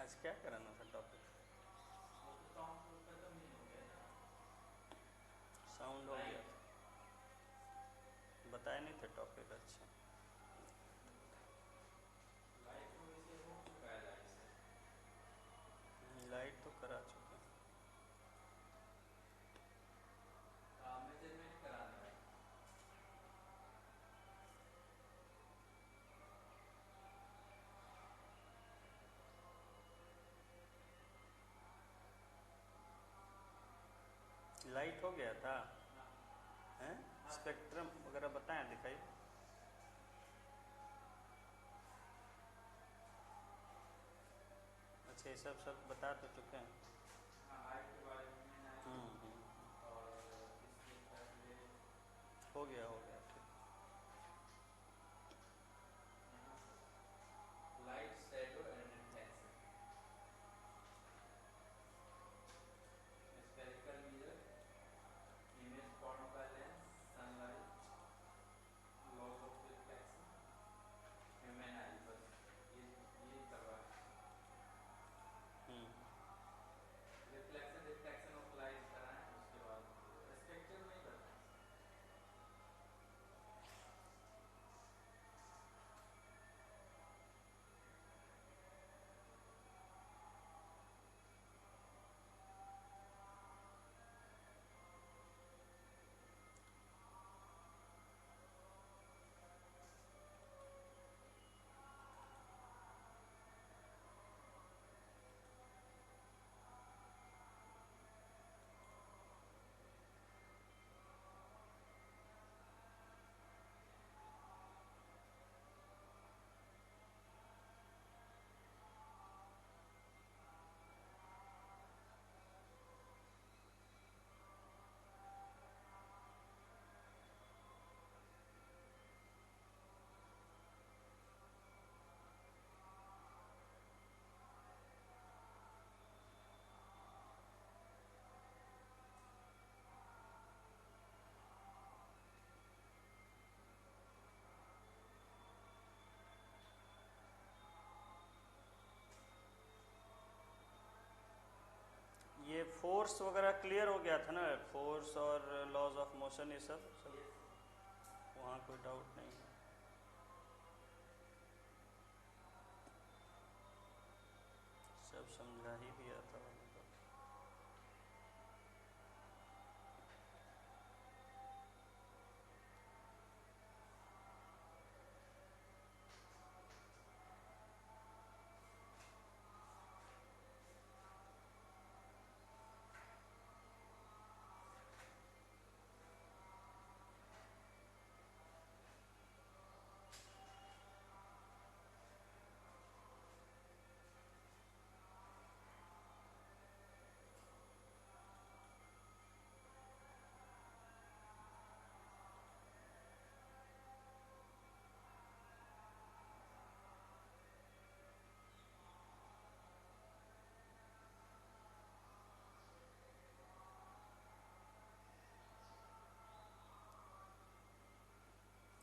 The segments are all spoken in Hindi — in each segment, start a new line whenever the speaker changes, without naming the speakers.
आज क्या कराना था टॉपिक? साउंड हो गया था, बताया नहीं थे टॉपिक। अच्छा, लाइट तो करा चुके हैं। लाइट हो गया था हैं? स्पेक्ट्रम वगैरह बताएं, दिखाइए। अच्छा, ये सब बता तो चुके हैं। हो गया हो गया, ठीक। ये फोर्स वगैरह क्लियर हो गया था ना, फोर्स और लॉज ऑफ मोशन, ये सब वहाँ कोई डाउट नहीं है। सब समझा ही दिया था मैंने तो।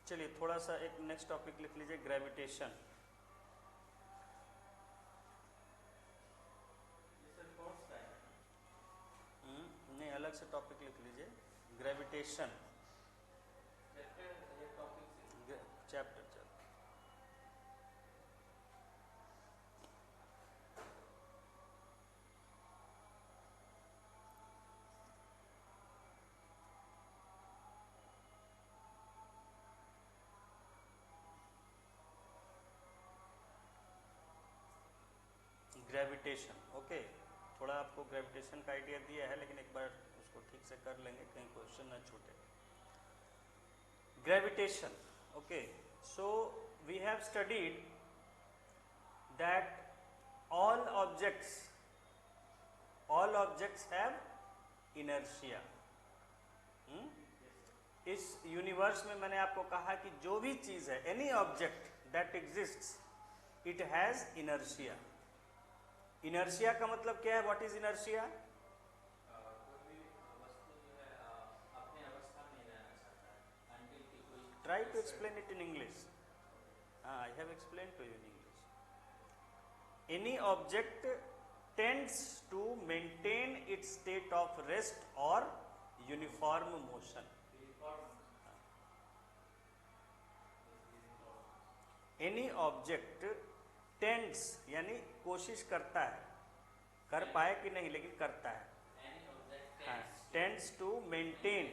चलिए थोड़ा सा एक नेक्स्ट टॉपिक लिख लीजिए, ग्रेविटेशन। नहीं, अलग से टॉपिक लिख लीजिए, gravitation. Chapter chapter. Gravitation, okay. थोड़ा आपको ग्रेविटेशन का आइडिया दिया है, लेकिन एक बार उसको ठीक से कर लेंगे, कहीं क्वेश्चन ना छूटे। Gravitation, okay. So we have studied that all objects all objects have inertia। इस यूनिवर्स में मैंने आपको कहा कि जो भी चीज है, any object that exists, it has inertia. Inertia का मतलब क्या है? What is inertia? Try to explain it in English. हाँ, I have explain to you in English. Any object tends to maintain its state of rest और uniform motion. Any object tends यानी कोशिश करता है, कर पाए कि नहीं लेकिन करता है, tends to maintain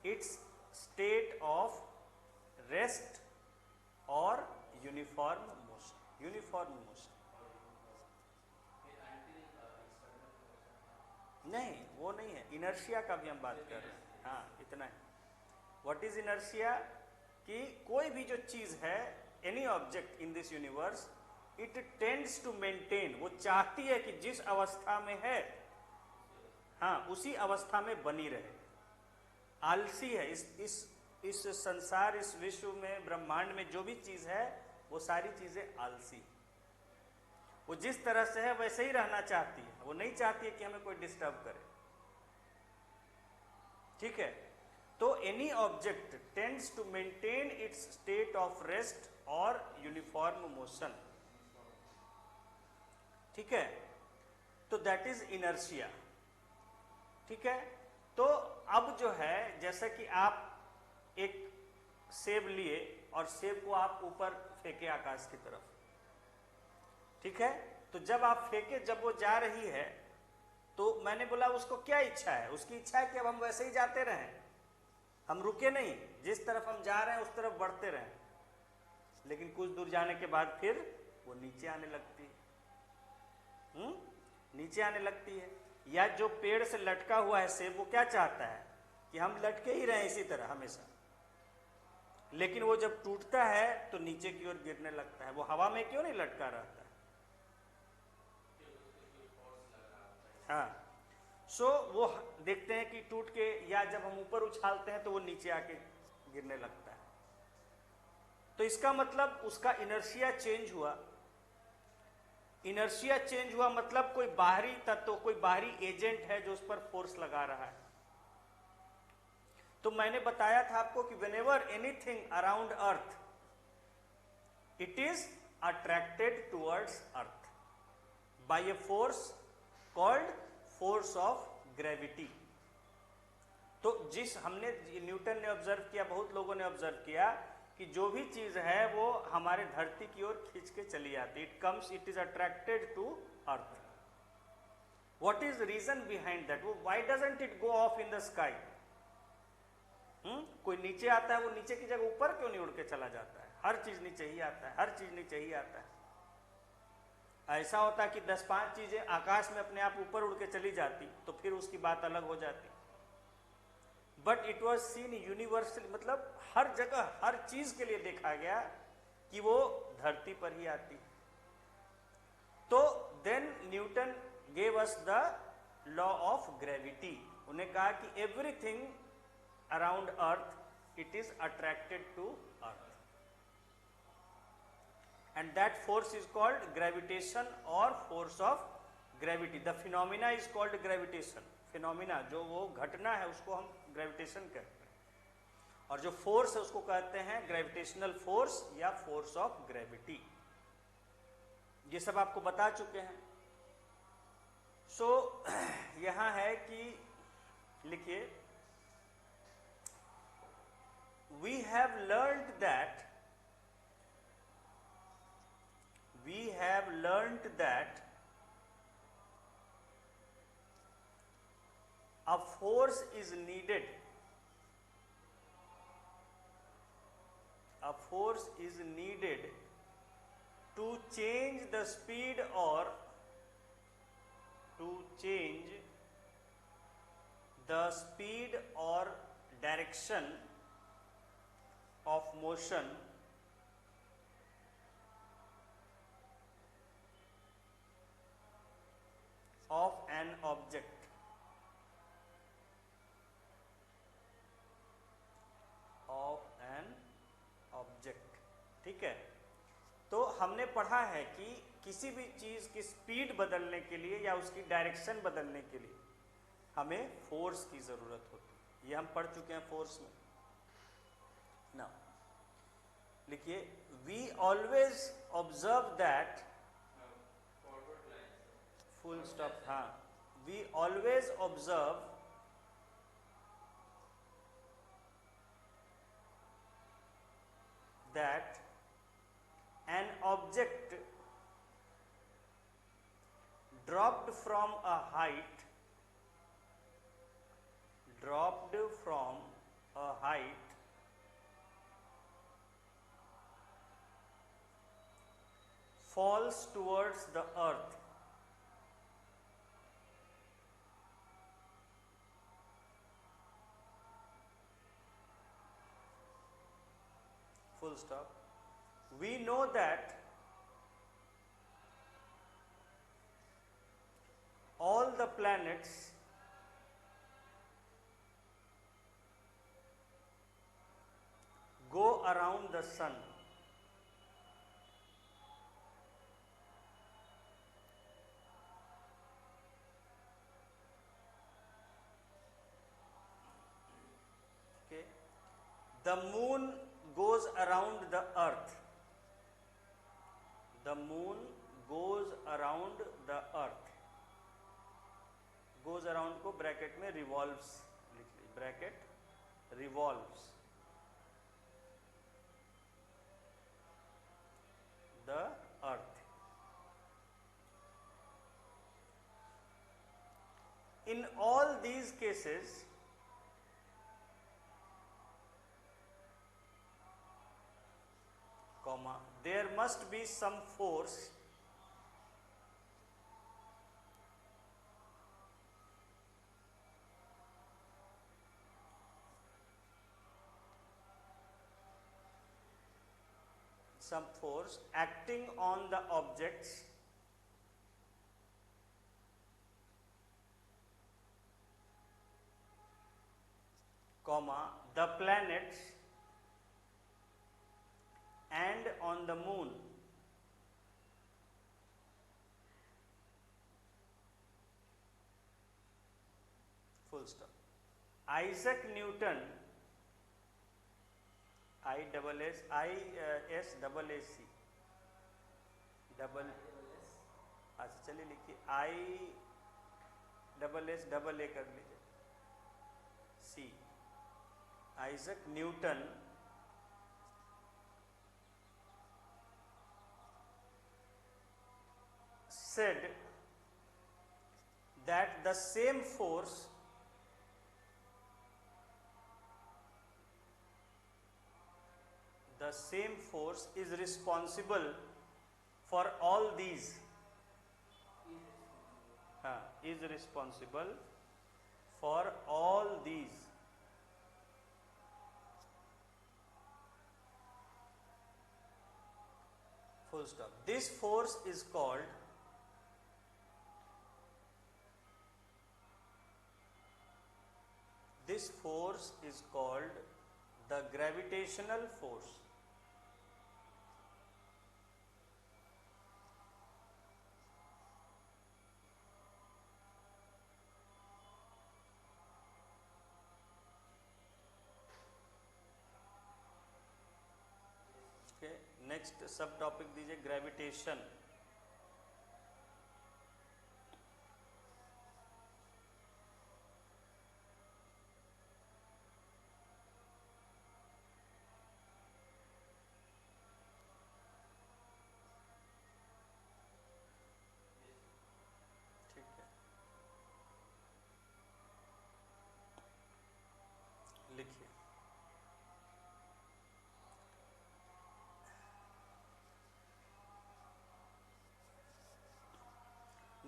its state of rest और यूनिफॉर्म मोशन। यूनिफॉर्म मोशन नहीं, वो नहीं है, इनर्शिया का भी हम बात कर रहे हैं। हाँ, इतना है। What is inertia? कि कोई भी जो चीज है, any object in this universe, it tends to maintain, वो चाहती है कि जिस अवस्था में है, हाँ, उसी अवस्था में बनी रहे। आलसी है। इस संसार, इस विश्व में, ब्रह्मांड में जो भी चीज है, वो सारी चीजें आलसी। वो जिस तरह से है वैसे ही रहना चाहती है, वो नहीं चाहती है कि हमें कोई डिस्टर्ब करे। ठीक है? तो any object tends to maintain its state of rest और यूनिफॉर्म मोशन। ठीक है? तो दैट इज इनर्शिया। ठीक है? तो अब जो है, जैसे कि आप एक सेब लिए और सेब को आप ऊपर फेंके आकाश की तरफ, ठीक है? तो जब आप फेंके, जब वो जा रही है, तो मैंने बोला उसको क्या इच्छा है? उसकी इच्छा है कि अब हम वैसे ही जाते रहें, हम रुके नहीं, जिस तरफ हम जा रहे हैं उस तरफ बढ़ते रहें। लेकिन कुछ दूर जाने के बाद फिर वो नीचे आने लगती है। नीचे आने लगती है। या जो पेड़ से लटका हुआ है सेब, वो क्या चाहता है? कि हम लटके ही रहें इसी तरह हमेशा। लेकिन वो जब टूटता है तो नीचे की ओर गिरने लगता है। वो हवा में क्यों नहीं लटका रहता है? हाँ, वो देखते हैं कि टूट के, या जब हम ऊपर उछालते हैं तो वो नीचे आके गिरने लगता है। तो इसका मतलब उसका इनर्शिया चेंज हुआ। इनर्शिया चेंज हुआ मतलब कोई बाहरी तत्व, कोई बाहरी एजेंट है जो उस पर फोर्स लगा रहा है। तो मैंने बताया था आपको कि whenever anything around earth, it is attracted towards earth by a force called force of gravity. तो जिस हमने, न्यूटन ने ऑब्जर्व किया, बहुत लोगों ने ऑब्जर्व किया कि जो भी चीज है वो हमारे धरती की ओर खींच के चली आती। It is attracted to earth. What is reason behind that? वो why doesn't it go off in the sky? कोई नीचे आता है, वो नीचे की जगह ऊपर क्यों नहीं उड़ के चला जाता है? हर चीज नीचे ही आता है, हर चीज नीचे ही आता है। ऐसा होता है कि 10-5 चीजें आकाश में अपने आप ऊपर उड़ के चली जाती तो फिर उसकी बात अलग हो जाती। But it was seen universal, मतलब हर जगह, हर चीज के लिए देखा गया कि वो धरती पर ही आती। तो then Newton gave us the law of gravity. उन्हें कहा कि everything around earth, it is attracted to earth, and that force is called gravitation और force of gravity. The phenomena is called gravitation. Phenomena, जो वो घटना है, उसको हम ग्रेविटेशन कहते हैं, और जो फोर्स है उसको कहते हैं ग्रेविटेशनल फोर्स या फोर्स ऑफ ग्रेविटी। ये सब आपको बता चुके हैं। सो यहां है कि लिखिए, we have learnt that a force is needed. A force is needed to change the speed or direction of motion of an object. ठीक है? तो हमने पढ़ा है कि किसी भी चीज की स्पीड बदलने के लिए या उसकी डायरेक्शन बदलने के लिए हमें फोर्स की जरूरत होती है। ये हम पढ़ चुके हैं फोर्स में ना। लिखिए, we always observe that full stop. हाँ, we always observe that an object dropped from a height falls towards the earth. Full stop. We know that all the planets go around the sun. Okay. The moon goes around the earth. The moon goes around the earth. Goes around को ब्रैकेट में revolves लिख लीजिए, bracket revolves the earth. In all these cases, comma, there must be some force acting on the objects comma, the planets and on the moon. Full stop. Isaac Newton, ISSAAC double, अच्छा चलिए लिखिए ISSAA कर लीजिए, C. Isaac Newton said that the same force is responsible for all these. Is responsible for all these. Full stop. This force is called the gravitational force. Okay, next सब टॉपिक दीजिए ग्रेविटेशन. लिखिए.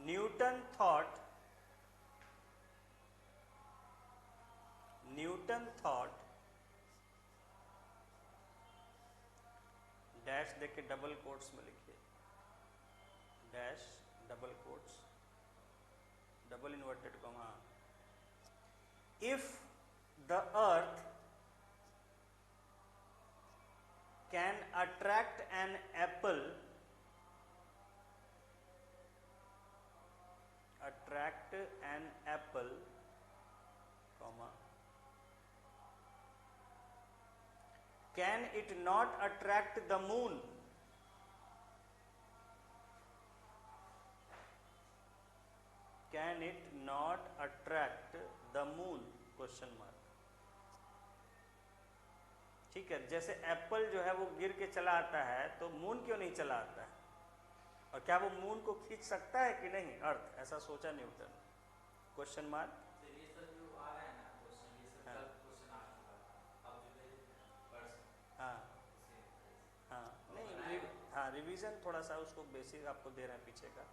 Newton thought डैश देके डबल कोट्स में लिखिए, dash double quotes double inverted comma, if the earth can attract an apple comma, can it not attract the moon? Can it not attract the moon, question mark. ठीक है, जैसे एप्पल जो है वो गिर के चला आता है तो मून क्यों नहीं चला आता है, और क्या वो मून को खींच सकता है कि नहीं अर्थ, ऐसा सोचा न्यूटन, क्वेश्चन मार्क। हाँ हाँ, नहीं हाँ, रिवीजन थोड़ा सा उसको बेसिक आपको दे रहे हैं पीछे का।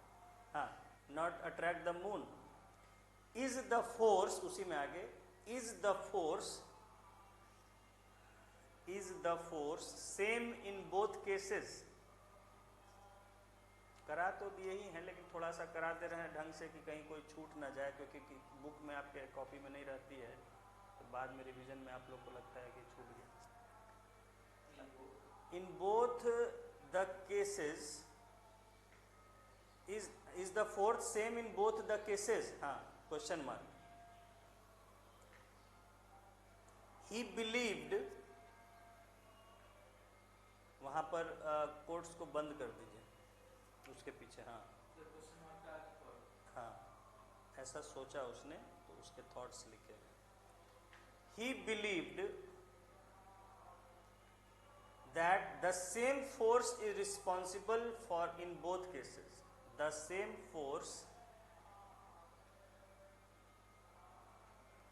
हाँ, not attract the moon is the force, उसी में आगे, is the force same in both cases. करा तो दिए ही हैं, लेकिन थोड़ा सा करा दे रहे हैं ढंग से कि कहीं कोई छूट ना जाए, क्योंकि बुक में आपके कॉपी में नहीं रहती है, तो बाद में रिवीजन में आप लोग को लगता है कि छूट गया। In both the cases is the fourth same in both the cases, हाँ, क्वेश्चन मार्क। ही बिलीव्ड, वहां पर कोट्स को बंद कर दीजिए उसके पीछे, हाँ हाँ, ऐसा सोचा उसने तो उसके थॉट्स लिखे। ही believed that the same force is responsible for in both cases, the same force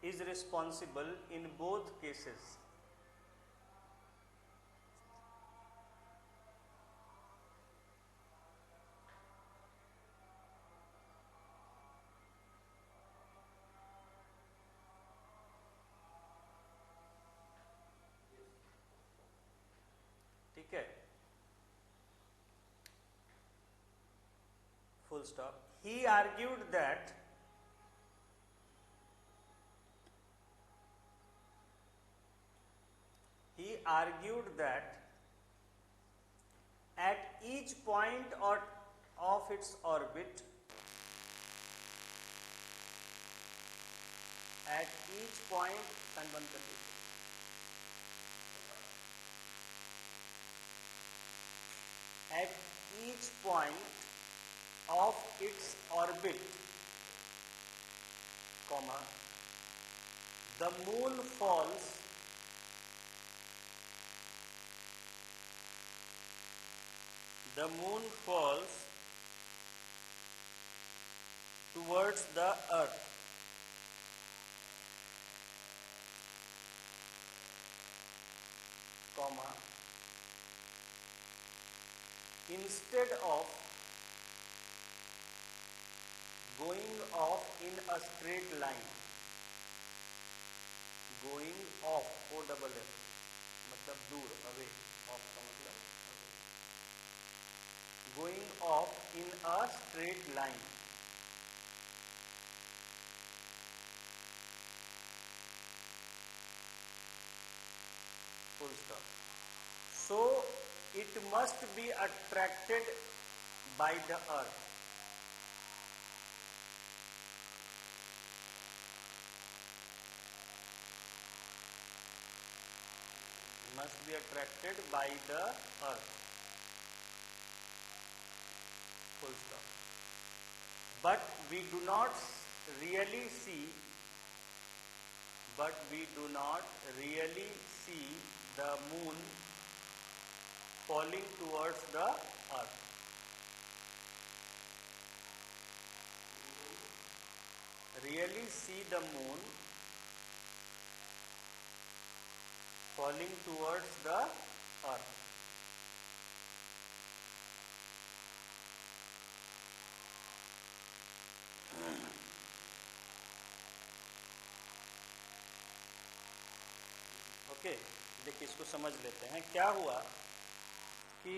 is responsible in both cases. ठीक है, full stop. He argued that at each point of its orbit, at each point, बंद कर दीजिए, at each point of its orbit, comma, the moon falls towards the earth, comma, instead of going off in a straight line, going off, O double F, मतलब दूर, away, off का मतलब away, going off in a straight line, full stop. So it must be attracted by the earth. Must be attracted by the earth. Full stop. But we do not really see the moon falling towards the earth. Really see the moon falling towards the earth. Okay, देखिए इसको समझ लेते हैं। क्या हुआ कि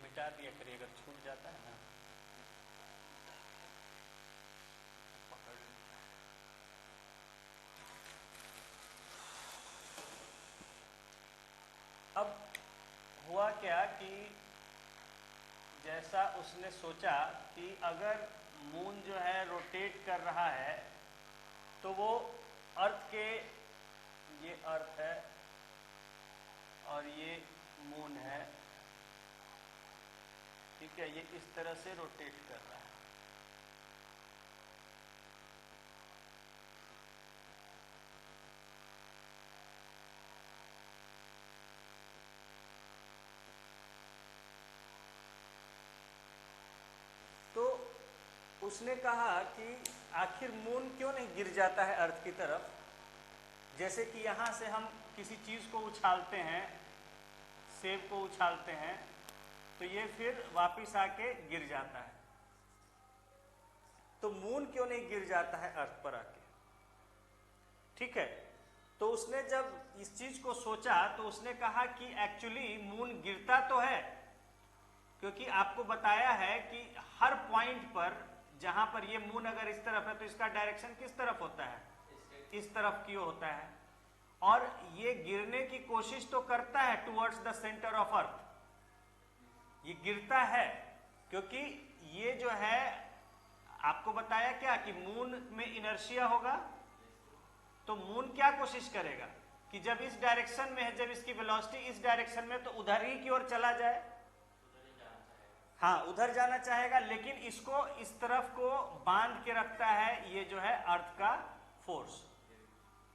मिटा दिया करिए, अगर छूट जाता है ना पकड़। अब हुआ क्या कि जैसा उसने सोचा कि अगर मून जो है रोटेट कर रहा है तो वो अर्थ के, ये अर्थ है और ये मून है, ठीक है, ये इस तरह से रोटेट कर रहा है। तो उसने कहा कि आखिर मून क्यों नहीं गिर जाता है अर्थ की तरफ। जैसे कि यहाँ से हम किसी चीज़ को उछालते हैं, सेब को उछालते हैं, तो ये फिर वापिस आके गिर जाता है। तो मून क्यों नहीं गिर जाता है अर्थ पर आके, ठीक है। तो उसने जब इस चीज को सोचा तो उसने कहा कि एक्चुअली मून गिरता तो है, क्योंकि आपको बताया है कि हर पॉइंट पर जहां पर ये मून अगर इस तरफ है तो इसका डायरेक्शन किस तरफ होता है, इस तरफ की ओर होता है। और ये गिरने की कोशिश तो करता है towards the centre of earth, ये गिरता है क्योंकि ये जो है आपको बताया क्या कि मून में इनर्शिया होगा। तो मून क्या कोशिश करेगा कि जब इस डायरेक्शन में है, जब इसकी वेलोसिटी इस डायरेक्शन में, तो उधर ही की ओर चला जाए। हाँ, उधर जाना चाहेगा, लेकिन इसको इस तरफ को बांध के रखता है ये जो है अर्थ का फोर्स।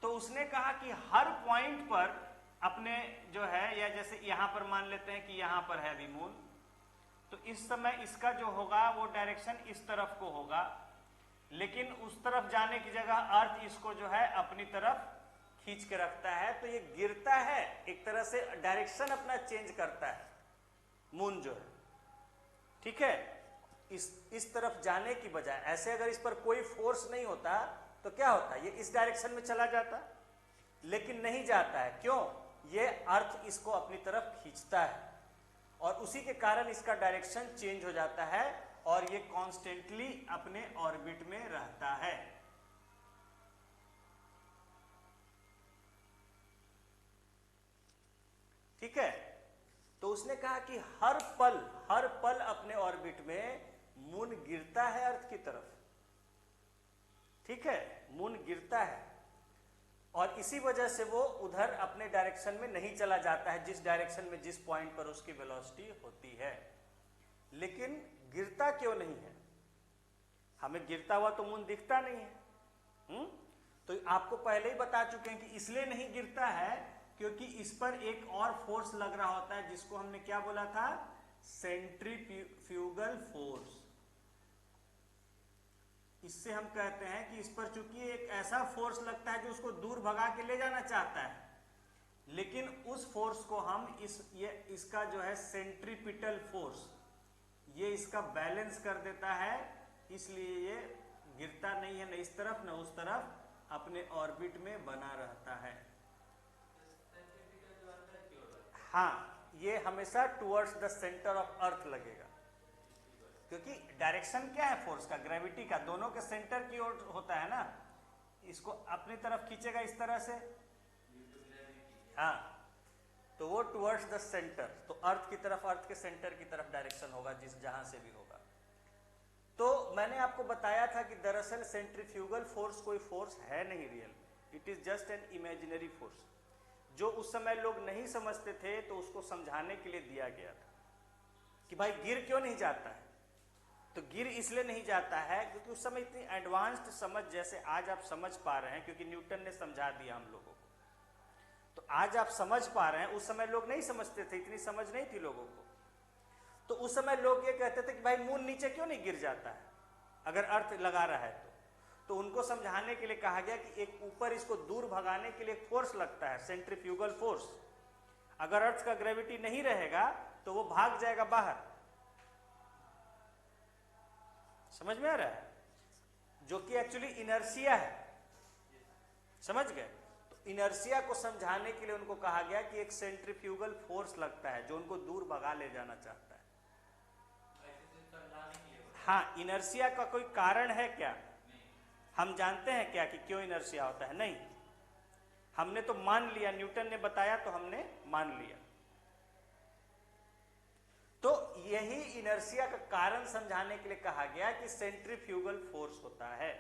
तो उसने कहा कि हर पॉइंट पर अपने जो है, या जैसे यहां पर मान लेते हैं कि यहां पर है अभी मून, तो इस समय इसका जो होगा वो डायरेक्शन इस तरफ को होगा, लेकिन उस तरफ जाने की जगह अर्थ इसको जो है अपनी तरफ खींच के रखता है। तो ये गिरता है, एक तरह से डायरेक्शन अपना चेंज करता है मून जो है, ठीक है, इस तरफ जाने की बजाय। ऐसे अगर इस पर कोई फोर्स नहीं होता तो क्या होता, ये इस डायरेक्शन में चला जाता, लेकिन नहीं जाता है। क्यों, ये अर्थ इसको अपनी तरफ खींचता है और उसी के कारण इसका डायरेक्शन चेंज हो जाता है और ये कॉन्स्टेंटली अपने ऑर्बिट में रहता है। ठीक है, तो उसने कहा कि हर पल अपने ऑर्बिट में मून गिरता है अर्थ की तरफ, ठीक है, मून गिरता है और इसी वजह से वो उधर अपने डायरेक्शन में नहीं चला जाता है, जिस डायरेक्शन में, जिस पॉइंट पर उसकी वेलोसिटी होती है। लेकिन गिरता क्यों नहीं है, हमें गिरता हुआ तो मून दिखता नहीं है। तो आपको पहले ही बता चुके हैं कि इसलिए नहीं गिरता है क्योंकि इस पर एक और फोर्स लग रहा होता है, जिसको हमने क्या बोला था, सेंट्रीफ्यूगल फोर्स। इससे हम कहते हैं कि इस पर चूंकि एक ऐसा फोर्स लगता है जो उसको दूर भगा के ले जाना चाहता है, लेकिन उस फोर्स को हम इसका जो है सेंट्रीपिटल फोर्स, ये इसका बैलेंस कर देता है, इसलिए ये गिरता नहीं है, न इस तरफ न उस तरफ, अपने ऑर्बिट में बना रहता है। हाँ, ये हमेशा towards the centre of earth लगेगा, क्योंकि डायरेक्शन क्या है फोर्स का, ग्रेविटी का, दोनों के सेंटर की ओर होता है ना। इसको अपनी तरफ खींचेगा इस तरह से, हाँ, तो वो टुवर्ड्स द सेंटर, तो अर्थ की तरफ, अर्थ के सेंटर की तरफ डायरेक्शन होगा, जहां से भी होगा। तो मैंने आपको बताया था कि दरअसल सेंट्रीफ्यूगल फोर्स कोई फोर्स है नहीं real, it is just an imaginary force. जो उस समय लोग नहीं समझते थे तो उसको समझाने के लिए दिया गया था कि भाई गिर क्यों नहीं जाता है। तो गिर इसलिए नहीं जाता है क्योंकि उस समय इतनी एडवांस्ड समझ, जैसे आज आप समझ पा रहे हैं क्योंकि न्यूटन ने समझा दिया हम लोगों को, तो आज आप समझ पा रहे हैं, उस समय लोग नहीं समझते थे, इतनी समझ नहीं थी लोगों को। तो उस समय लोग ये कहते थे कि भाई मून नीचे क्यों नहीं गिर जाता है अगर अर्थ लगा रहा है तो उनको समझाने के लिए कहा गया कि एक ऊपर इसको दूर भगाने के लिए फोर्स लगता है, सेंट्रीफ्यूगल फोर्स। अगर अर्थ का ग्रेविटी नहीं रहेगा तो वो भाग जाएगा बाहर। समझ में आ रहा है, जो कि एक्चुअली इनर्शिया है, समझ गए। तो इनर्शिया को समझाने के लिए उनको कहा गया कि एक सेंट्रीफ्यूगल फोर्स लगता है जो उनको दूर भगा ले जाना चाहता है। हाँ, इनर्शिया का कोई कारण है क्या, हम जानते हैं क्या कि क्यों इनर्शिया होता है? नहीं, हमने तो मान लिया, न्यूटन ने बताया तो हमने मान लिया। तो यही इनर्शिया का कारण समझाने के लिए कहा गया कि सेंट्रीफ्यूगल फोर्स होता है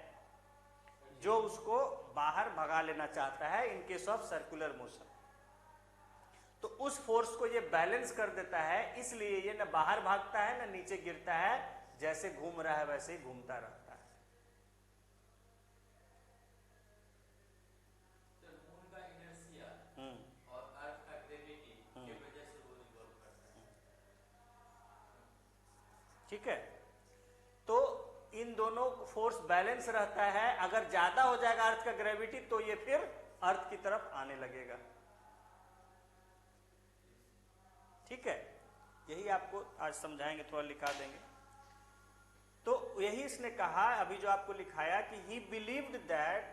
जो उसको बाहर भगा लेना चाहता है in case of circular motion. तो उस फोर्स को ये बैलेंस कर देता है, इसलिए ये न बाहर भागता है न नीचे गिरता है, जैसे घूम रहा है वैसे ही घूमता रहता है।
तो मून का इनर्शिया और अर्थ का ग्रेविटी की वजह से वो रिवॉल्व करता है।
ठीक है, तो इन दोनों फोर्स बैलेंस रहता है। अगर ज्यादा हो जाएगा अर्थ का ग्रेविटी तो ये फिर अर्थ की तरफ आने लगेगा। ठीक है, यही आपको आज समझाएंगे, थोड़ा लिखा देंगे। तो यही इसने कहा अभी जो आपको लिखाया कि ही believed that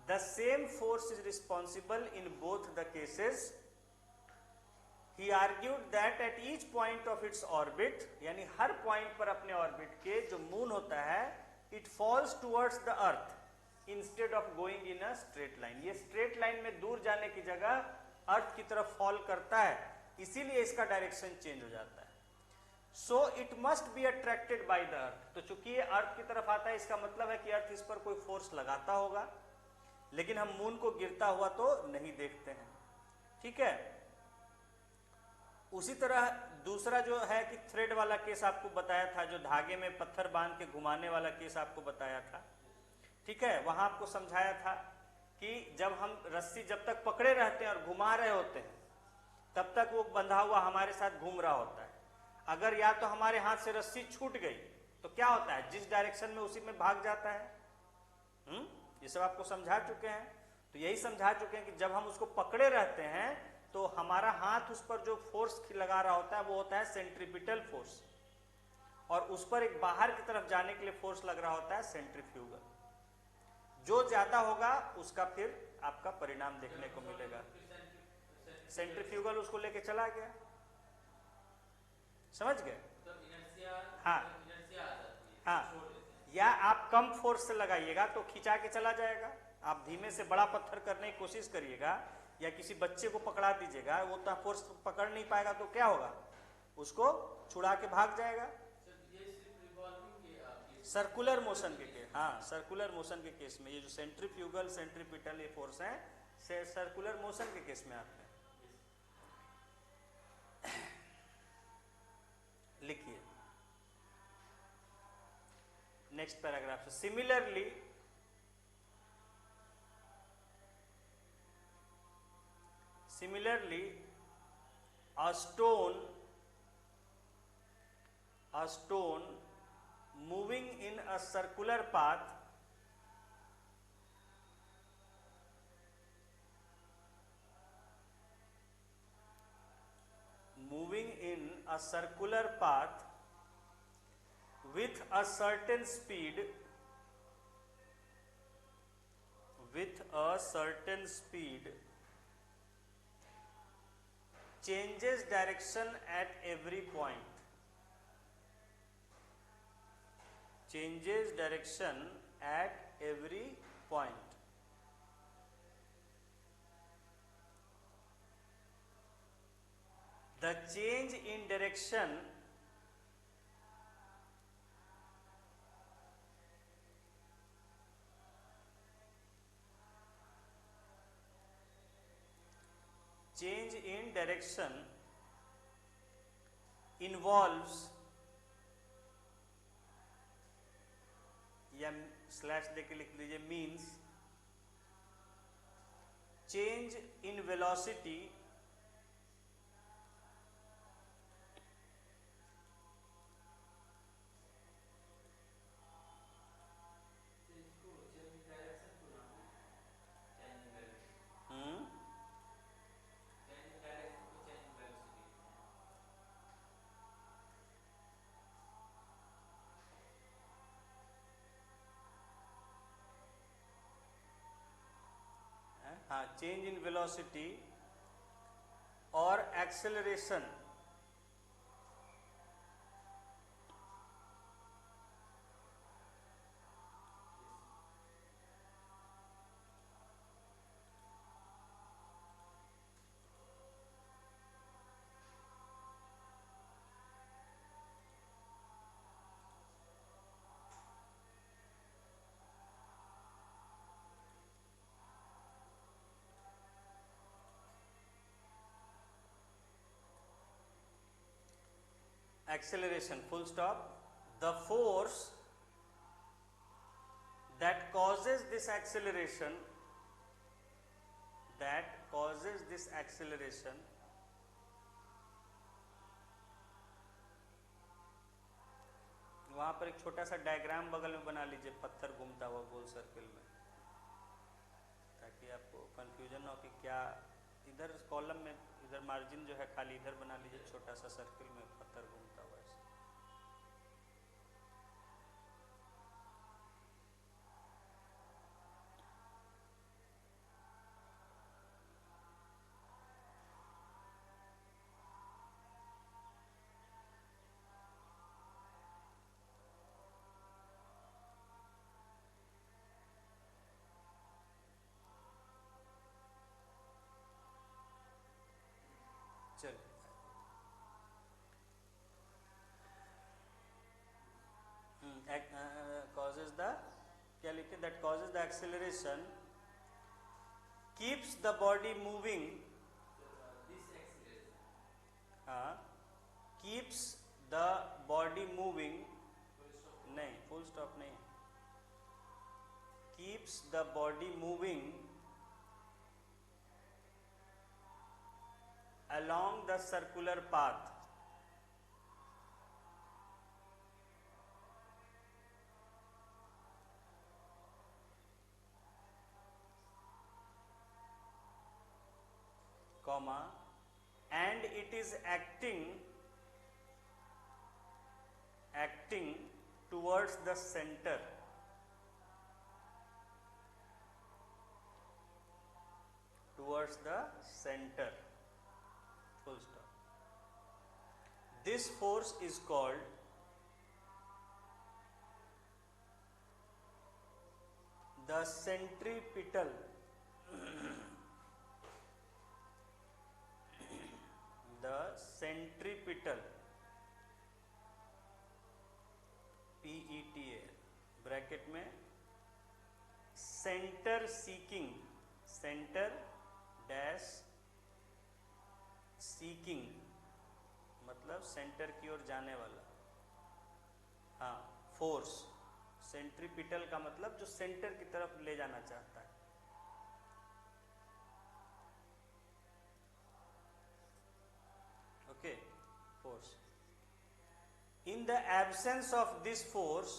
the same force is responsible in both the cases. He argued that at each point of its orbit, यानी हर पॉइंट पर अपने ऑर्बिट के जो मून होता है, it falls towards the earth instead of going in a straight line. ये स्ट्रेट लाइन में दूर जाने की जगह अर्थ की तरफ फॉल करता है, इसीलिए इसका डायरेक्शन चेंज हो जाता है। So it must be attracted by the earth. तो चूंकि ये अर्थ की तरफ आता है, इसका मतलब है कि अर्थ इस पर कोई फोर्स लगाता होगा, लेकिन हम मून को गिरता हुआ तो नहीं देखते हैं। ठीक है, उसी तरह दूसरा जो है कि थ्रेड वाला केस आपको बताया था, जो धागे में पत्थर बांध के घुमाने वाला केस आपको बताया था। ठीक है, वहां आपको समझाया था कि जब हम रस्सी जब तक पकड़े रहते हैं और घुमा रहे होते हैं, तब तक वो बंधा हुआ हमारे साथ घूम रहा होता है। अगर या तो हमारे हाथ से रस्सी छूट गई तो क्या होता है, जिस डायरेक्शन में उसी में भाग जाता है। ये सब आपको समझा चुके हैं। तो यही समझा चुके हैं कि जब हम उसको पकड़े रहते हैं तो हमारा हाथ उस पर जो फोर्स लगा रहा होता है वो होता है सेंट्रीपिटल फोर्स, और उस पर एक बाहर की तरफ जाने के लिए फोर्स लग रहा होता है सेंट्रीफ्यूगल। जो ज्यादा होगा उसका फिर आपका परिणाम देखने को मिलेगा। सेंट्रीफ्यूगल उसको लेके चला गया, समझ गए।
तो इनर्शिया,
हाँ
इनर्शिया आ जाती है,
हाँ,
छोड़ देते हैं।
या आप कम फोर्स से लगाइएगा तो खिंचा के चला जाएगा। आप धीमे से बड़ा पत्थर करने की कोशिश करिएगा या किसी बच्चे को पकड़ा दीजिएगा, वो तो फोर्स पकड़ नहीं पाएगा तो क्या होगा, उसको छुड़ा के भाग जाएगा।
ये सिर्फ रिवॉल्विंग के
सर्कुलर मोशन के केस, हाँ सर्कुलर मोशन के केस में ये जो सेंट्रीफ्यूगल सेंट्रीपिटल ये फोर्स हैं, सर्कुलर मोशन के केस में आते हैं। लिखिए नेक्स्ट पैराग्राफ से। Similarly a stone moving in a circular path with a certain speed changes direction at every point. Changes direction at every point. The change in direction involves या स्लैश देके लिख लीजिए, मीन्स चेंज इन वेलोसिटी हाँ, चेंज इन वेलोसिटी और acceleration acceleration, full stop. The force that causes this acceleration, वहां पर एक छोटा सा डायग्राम बगल में बना लीजिए, पत्थर घूमता हुआ गोल सर्किल में, ताकि आपको कंफ्यूजन ना हो कि क्या। इधर कॉलम में इधर मार्जिन जो है खाली इधर बना लीजिए, छोटा सा सर्किल में पत्थर घूमता हुआ ऐसे। चलिए, causes the, क्या लिखे, that causes the acceleration, keeps the body moving,
this acceleration,
keeps the body moving,
full stop,
नहीं, full stop नहीं, keeps the body moving along the circular path, comma, and it is acting towards the center, full stop. This force is called the centripetal PETA bracket में centre seeking, centre dash seeking मतलब सेंटर की ओर जाने वाला, हाँ, फोर्स। सेंट्रीपिटल का मतलब जो सेंटर की तरफ ले जाना चाहता है। Okay, force. In the absence of this force,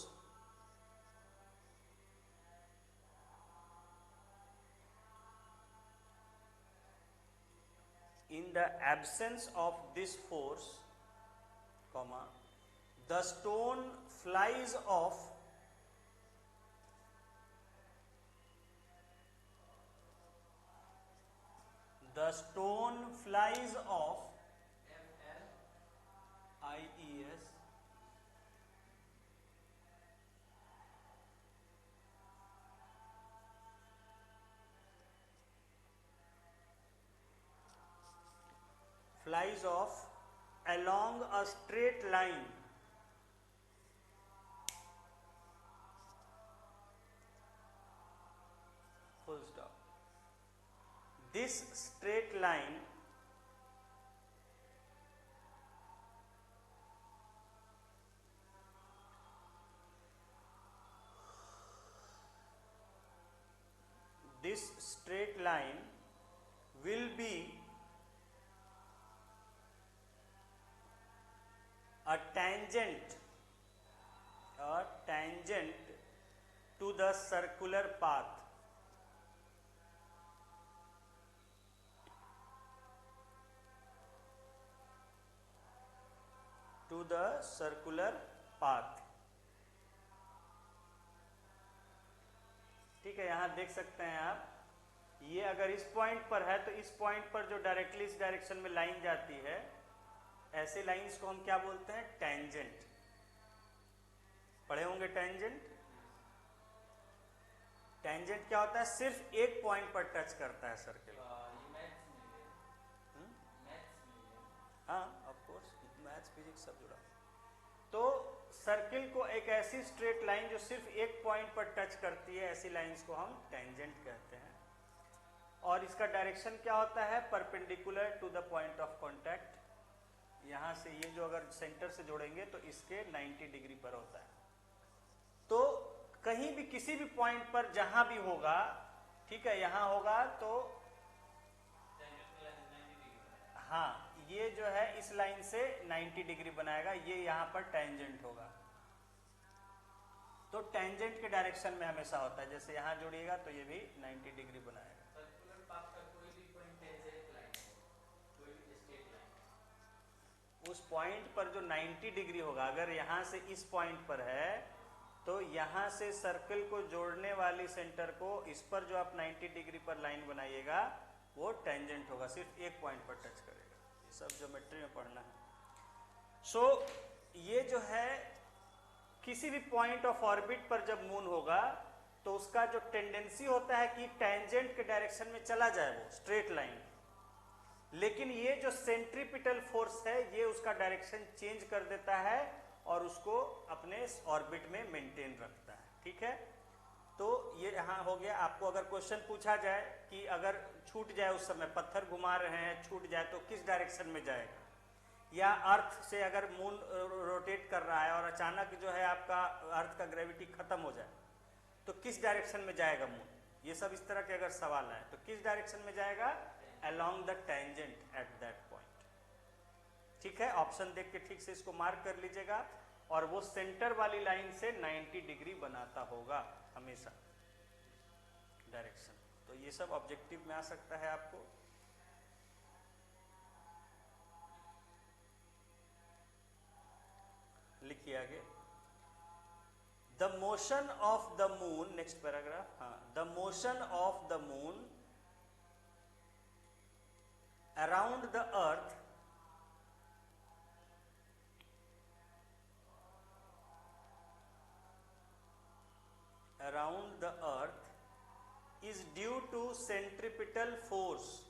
comma, the stone flies off IES flies off along a straight line full stop. This straight line will be a tangent to the circular path, ठीक है। यहां देख सकते हैं आप, ये अगर इस पॉइंट पर है तो इस पॉइंट पर जो डायरेक्टली इस डायरेक्शन में लाइन जाती है, ऐसे लाइंस को हम क्या बोलते हैं? टेंजेंट। पढ़े होंगे टेंजेंट। टेंजेंट क्या होता है? सिर्फ एक पॉइंट पर टच करता है सर्किल। हाँ, ऑफ कोर्स, मैथ्स फिजिक्स सब जुड़ा। तो सर्किल को एक ऐसी स्ट्रेट लाइन जो सिर्फ एक पॉइंट पर टच करती है, ऐसी लाइंस को हम टेंजेंट कहते हैं। और इसका डायरेक्शन क्या होता है? Perpendicular to the point of contact, यहाँ से ये जो अगर सेंटर से जोड़ेंगे तो इसके 90 डिग्री पर होता है। तो कहीं भी किसी भी पॉइंट पर जहां भी होगा, ठीक है, यहां होगा तो हाँ, ये जो है इस लाइन से 90 डिग्री बनाएगा, ये यहां पर टेंजेंट होगा। तो टेंजेंट के डायरेक्शन में हमेशा होता है, जैसे यहां जोड़िएगा तो ये भी 90 डिग्री बनाएगा।
सर्कुलर पाथ का कोई भी पॉइंट टेंजेंट लाइन, कोई भी स्ट्रेट लाइन,
उस पॉइंट पर जो 90 डिग्री होगा, अगर यहां से इस पॉइंट पर है तो यहां से सर्कल को जोड़ने वाली सेंटर को इस पर जो आप 90 डिग्री पर लाइन बनाइएगा वो टेंजेंट होगा, सिर्फ एक पॉइंट पर टच करेगा। ये सब ज्योमेट्री में पढ़ना है। सो ये जो है किसी भी पॉइंट ऑफ ऑर्बिट पर जब मून होगा तो उसका जो टेंडेंसी होता है कि टेंजेंट के डायरेक्शन में चला जाए वो स्ट्रेट लाइन, लेकिन ये जो सेंट्रीपिटल फोर्स है ये उसका डायरेक्शन चेंज कर देता है और उसको अपने ऑर्बिट में मेंटेन रखता है। ठीक है, तो ये यहाँ हो गया। आपको अगर क्वेश्चन पूछा जाए कि अगर छूट जाए, उस समय पत्थर घुमा रहे हैं, छूट जाए तो किस डायरेक्शन में जाएगा, या अर्थ से अगर मून रोटेट कर रहा है और अचानक जो है आपका अर्थ का ग्रेविटी खत्म हो जाए तो किस डायरेक्शन में जाएगा मून, ये सब इस तरह के अगर सवाल आए तो किस डायरेक्शन में जाएगा, along the tangent at that point. ठीक है, ऑप्शन देख के ठीक से इसको मार्क कर लीजिएगा, और वो सेंटर वाली लाइन से 90 डिग्री बनाता होगा हमेशा डायरेक्शन। तो ये सब ऑब्जेक्टिव में आ सकता है आपको। लिखिए आगे, the motion of the moon, next paragraph, हाँ, the motion of the moon around the earth is due to centripetal force,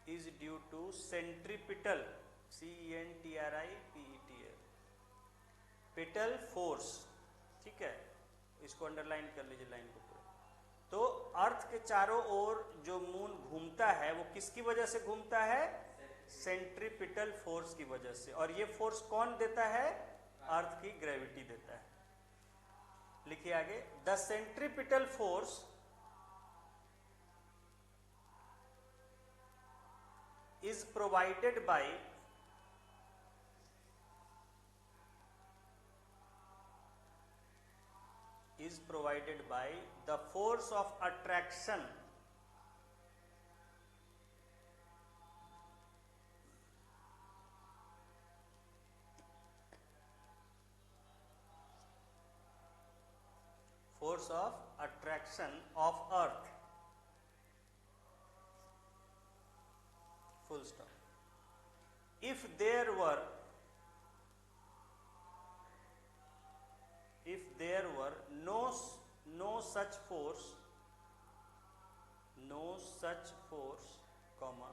is due to centripetal, CENTRIPETL, petal force. ठीक है, इसको अंडरलाइन कर लीजिए लाइन को पूरा। तो अर्थ के चारों ओर जो मून घूमता है वो किसकी वजह से घूमता है, सेंट्रीपिटल फोर्स की वजह से। और ये फोर्स कौन देता है, अर्थ की ग्रेविटी देता है। लिखिए आगे, the centripetal force is provided by the force of attraction of earth, full stop. If there were no such force, comma,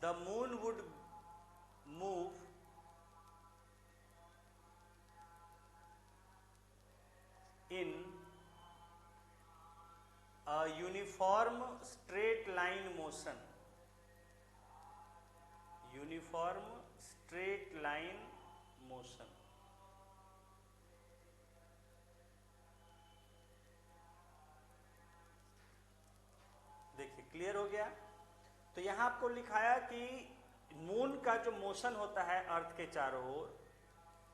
the moon would move in a uniform straight line motion, देखिए क्लियर हो गया। तो यहां आपको लिखाया कि मून का जो मोशन होता है अर्थ के चारों ओर,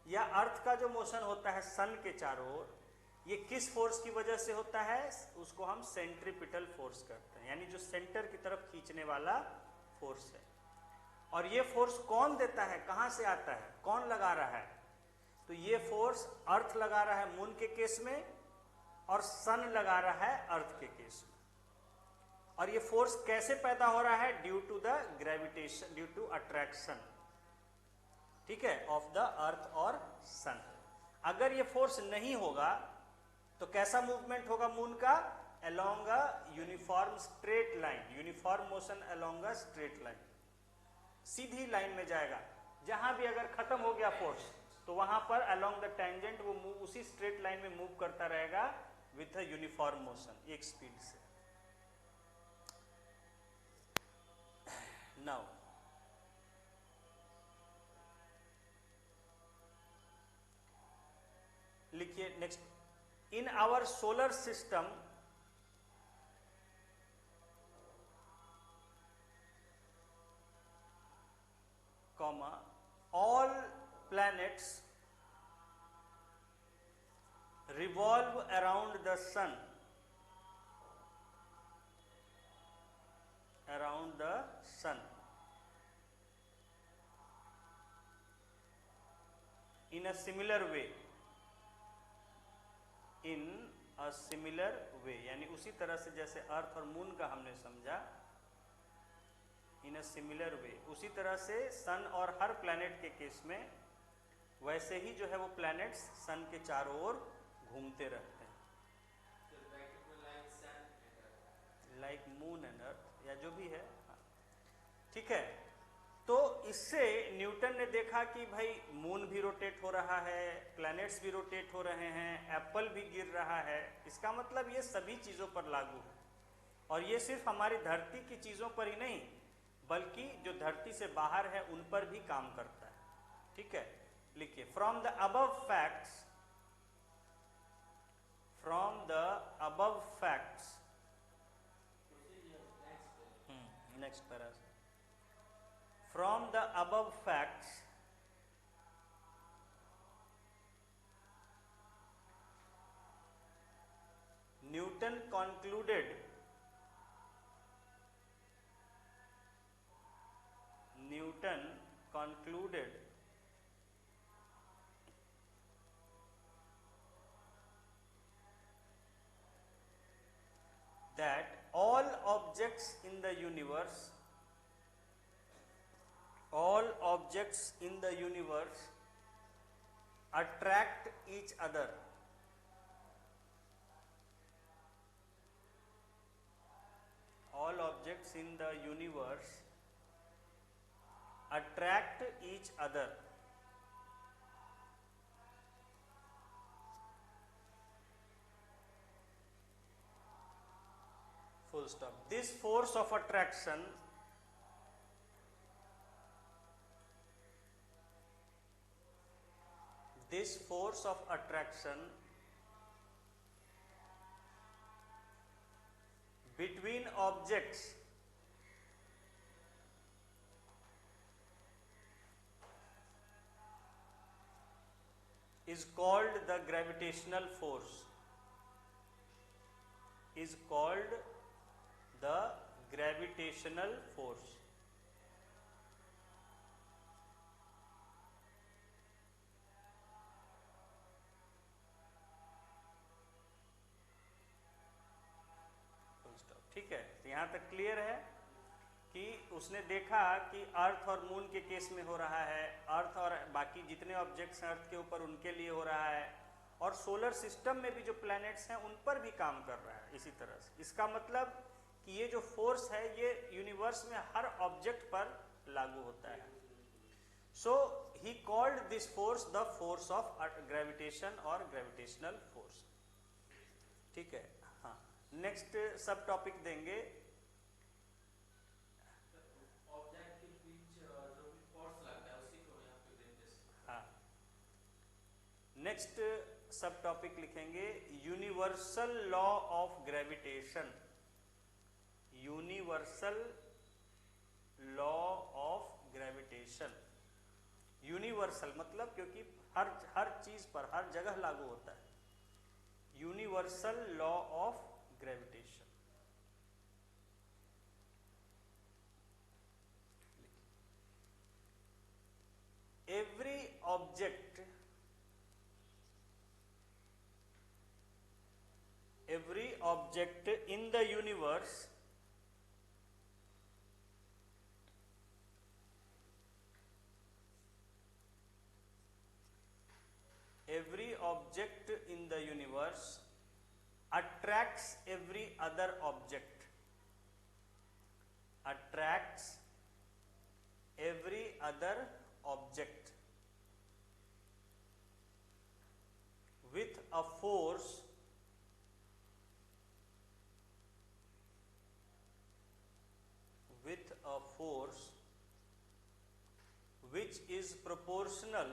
या अर्थ का जो मोशन होता है सन के चारों ओर, ये किस फोर्स की वजह से होता है, उसको हम सेंट्रीपिटल फोर्स कहते हैं, यानी जो सेंटर की तरफ खींचने वाला फोर्स है। और ये फोर्स कौन देता है, कहां से आता है, कौन लगा रहा है, तो ये फोर्स अर्थ लगा रहा है मून के केस में, और सन लगा रहा है अर्थ के केस में। और ये फोर्स कैसे पैदा हो रहा है, due to the gravitation, due to attraction, ठीक है, ऑफ द अर्थ और सन। अगर ये फोर्स नहीं होगा तो कैसा मूवमेंट होगा मून का, along a uniform straight line, uniform motion along a straight line, Sidhi line में जाएगा। जहां भी अगर खत्म हो गया फोर्स तो वहां पर अलोंग द टेंजेंट वो मूव उसी स्ट्रेट लाइन में मूव करता रहेगा विथ अ यूनिफॉर्म मोशन, एक स्पीड से। नाउ लिखिए next, in our solar system comma all planets revolve around the sun, around the sun in a similar way, in a similar way, यानी उसी तरह से जैसे अर्थ और मून का हमने समझा, in a similar way, उसी तरह से सन और हर प्लैनेट के केस में वैसे ही जो है वो प्लैनेट्स सन के चारों ओर घूमते रहते हैं, लाइक मून एंड अर्थ या जो भी है। ठीक है, तो इससे न्यूटन ने देखा कि भाई मून भी रोटेट हो रहा है, प्लैनेट्स भी रोटेट हो रहे हैं, एप्पल भी गिर रहा है, इसका मतलब ये सभी चीज़ों पर लागू है। और ये सिर्फ हमारी धरती की चीज़ों पर ही नहीं बल्कि जो धरती से बाहर है उन पर भी काम करता है। ठीक है, लिखिए, from the above facts, from the above facts, next para, from the above facts Newton concluded that all objects in the universe attract each other. All objects in the universe attract each other. Full stop. This force of attraction between objects is called the gravitational force. Is called the gravitational force. ठीक है, तो यहाँ तक क्लियर है कि उसने देखा कि अर्थ और मून के केस में हो रहा है, अर्थ और बाकी जितने ऑब्जेक्ट्स हैं अर्थ के ऊपर उनके लिए हो रहा है, और सोलर सिस्टम में भी जो प्लैनेट्स हैं उन पर भी काम कर रहा है इसी तरह से। इसका मतलब कि ये जो फोर्स है ये यूनिवर्स में हर ऑब्जेक्ट पर लागू होता है। So he called this force the force of gravitation और ग्रेविटेशनल फोर्स। ठीक है, हाँ, नेक्स्ट सब टॉपिक देंगे।
ऑब्जेक्ट के बीच जो भी फोर्स लगता है उसी को यहाँ पे देते हैं।
हाँ, नेक्स्ट सब टॉपिक लिखेंगे universal law of gravitation. Universal law of gravitation. Universal मतलब क्योंकि हर चीज पर हर जगह लागू होता है। Universal law of gravitation. Every object in the universe attracts every other object, attracts every other object with a force which is proportional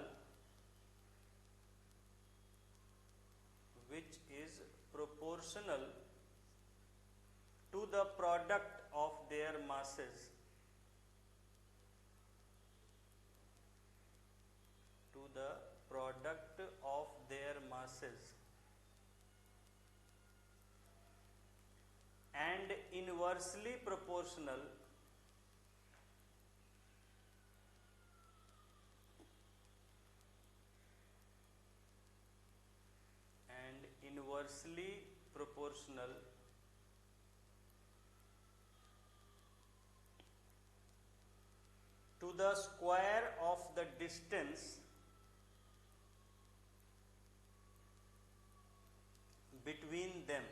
to the product of their masses, and inversely proportional to the square of the distance between them.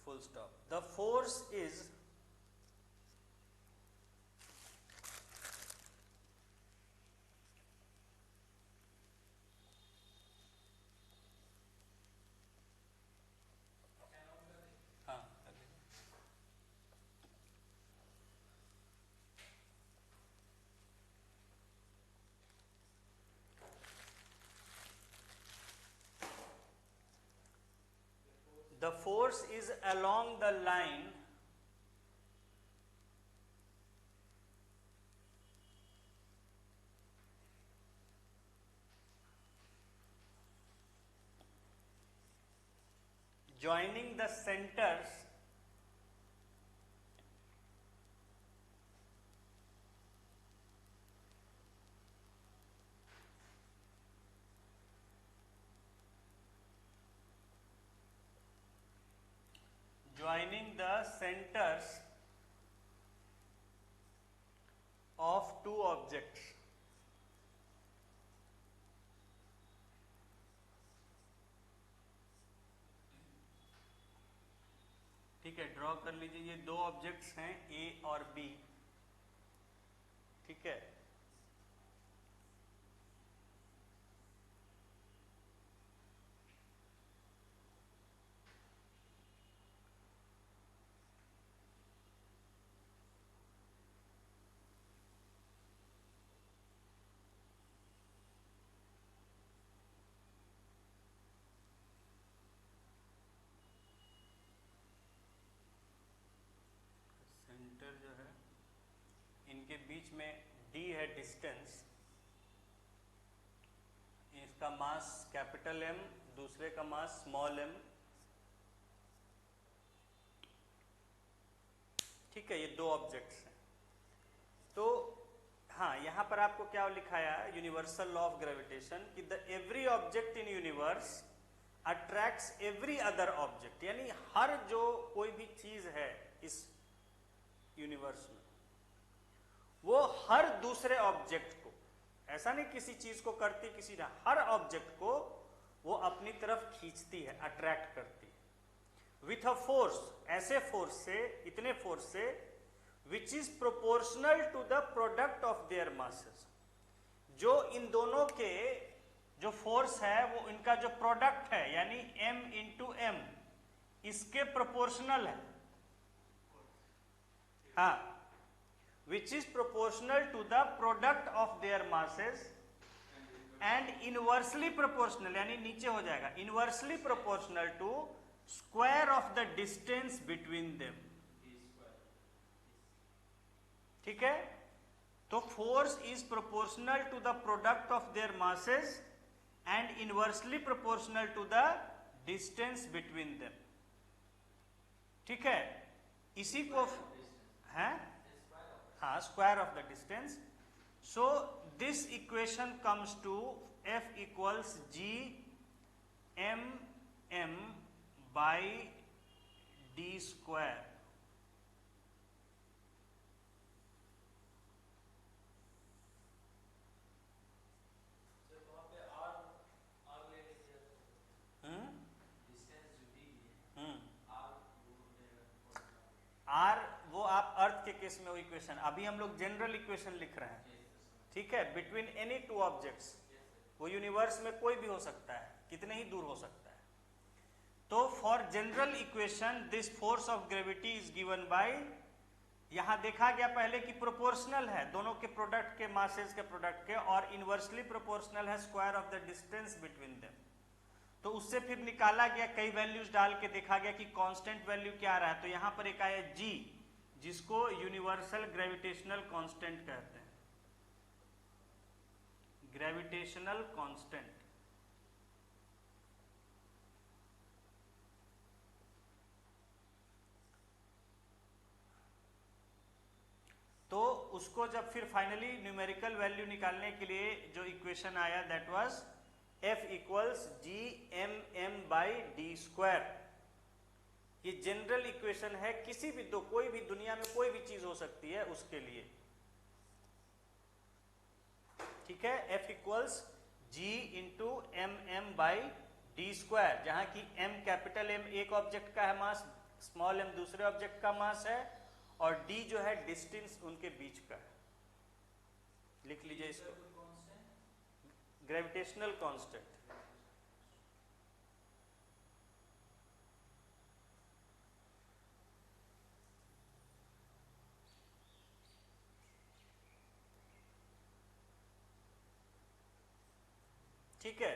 Full stop. The force is the force is along the line joining the centers of two objects. ठीक है, ड्रॉ कर लीजिए। ये दो ऑब्जेक्ट्स हैं ए और बी। ठीक है, सेंटर जो है, इनके बीच में d है डिस्टेंस। इसका मास कैपिटल M, दूसरे का मास स्मॉल m। ठीक है, ये दो ऑब्जेक्ट्स हैं। तो हाँ, यहां पर आपको क्या लिखाया, यूनिवर्सल लॉ ऑफ ग्रेविटेशन कि the every object in universe attracts every other object, यानी हर जो कोई भी चीज है इस यूनिवर्स में वो हर दूसरे ऑब्जेक्ट को, ऐसा नहीं किसी चीज को करती किसी ना, हर ऑब्जेक्ट को वो अपनी तरफ खींचती है, अट्रैक्ट करती है विथ अ फोर्स, ऐसे फोर्स से, इतने फोर्स से which is proportional to the product of their masses, जो इन दोनों के जो फोर्स है वो इनका जो प्रोडक्ट है यानी m इंटू एम, इसके प्रोपोर्शनल है। हाँ, which is proportional to the product of their masses and inversely proportional, यानी नीचे हो जाएगा, inversely proportional to square of the distance between them। ठीक है, तो force is proportional to the product of their masses and inversely proportional to the distance between them। ठीक है, इसी को है, हाँ, square of the distance. So this equation comes to F equals G M M by D square. R वो आप अर्थ के केस में वो इक्वेशन, अभी हम लोग जनरल इक्वेशन लिख रहे हैं, ठीक है, बिटवीन एनी टू ऑब्जेक्ट्स, वो यूनिवर्स में कोई भी हो सकता है, कितने ही दूर हो सकता है। तो for general equation this force of gravity is given by, यहां देखा गया पहले कि प्रोपोर्शनल है दोनों के प्रोडक्ट के, मासेस के प्रोडक्ट के, और इनवर्सली प्रोपोर्शनल है square of the distance between them. तो उससे फिर निकाला गया, कई वैल्यूज डाल के देखा गया कि कांस्टेंट वैल्यू क्या आ रहा है। तो यहां पर एक आया जी, जिसको यूनिवर्सल ग्रेविटेशनल कांस्टेंट कहते हैं, ग्रेविटेशनल कांस्टेंट। तो उसको जब फिर फाइनली न्यूमेरिकल वैल्यू निकालने के लिए जो इक्वेशन आया, that was F equals G M M by D square. ये जनरल इक्वेशन है, किसी भी दो, कोई भी दुनिया में कोई भी चीज हो सकती है उसके लिए, ठीक है। F equals G into M M by D square, जहां की M कैपिटल M एक ऑब्जेक्ट का है मास, स्मॉल m दूसरे ऑब्जेक्ट का मास है, और d जो है डिस्टेंस उनके बीच का है। लिख लीजिए इसको, ग्रेविटेशनल कांस्टेंट। ठीक है,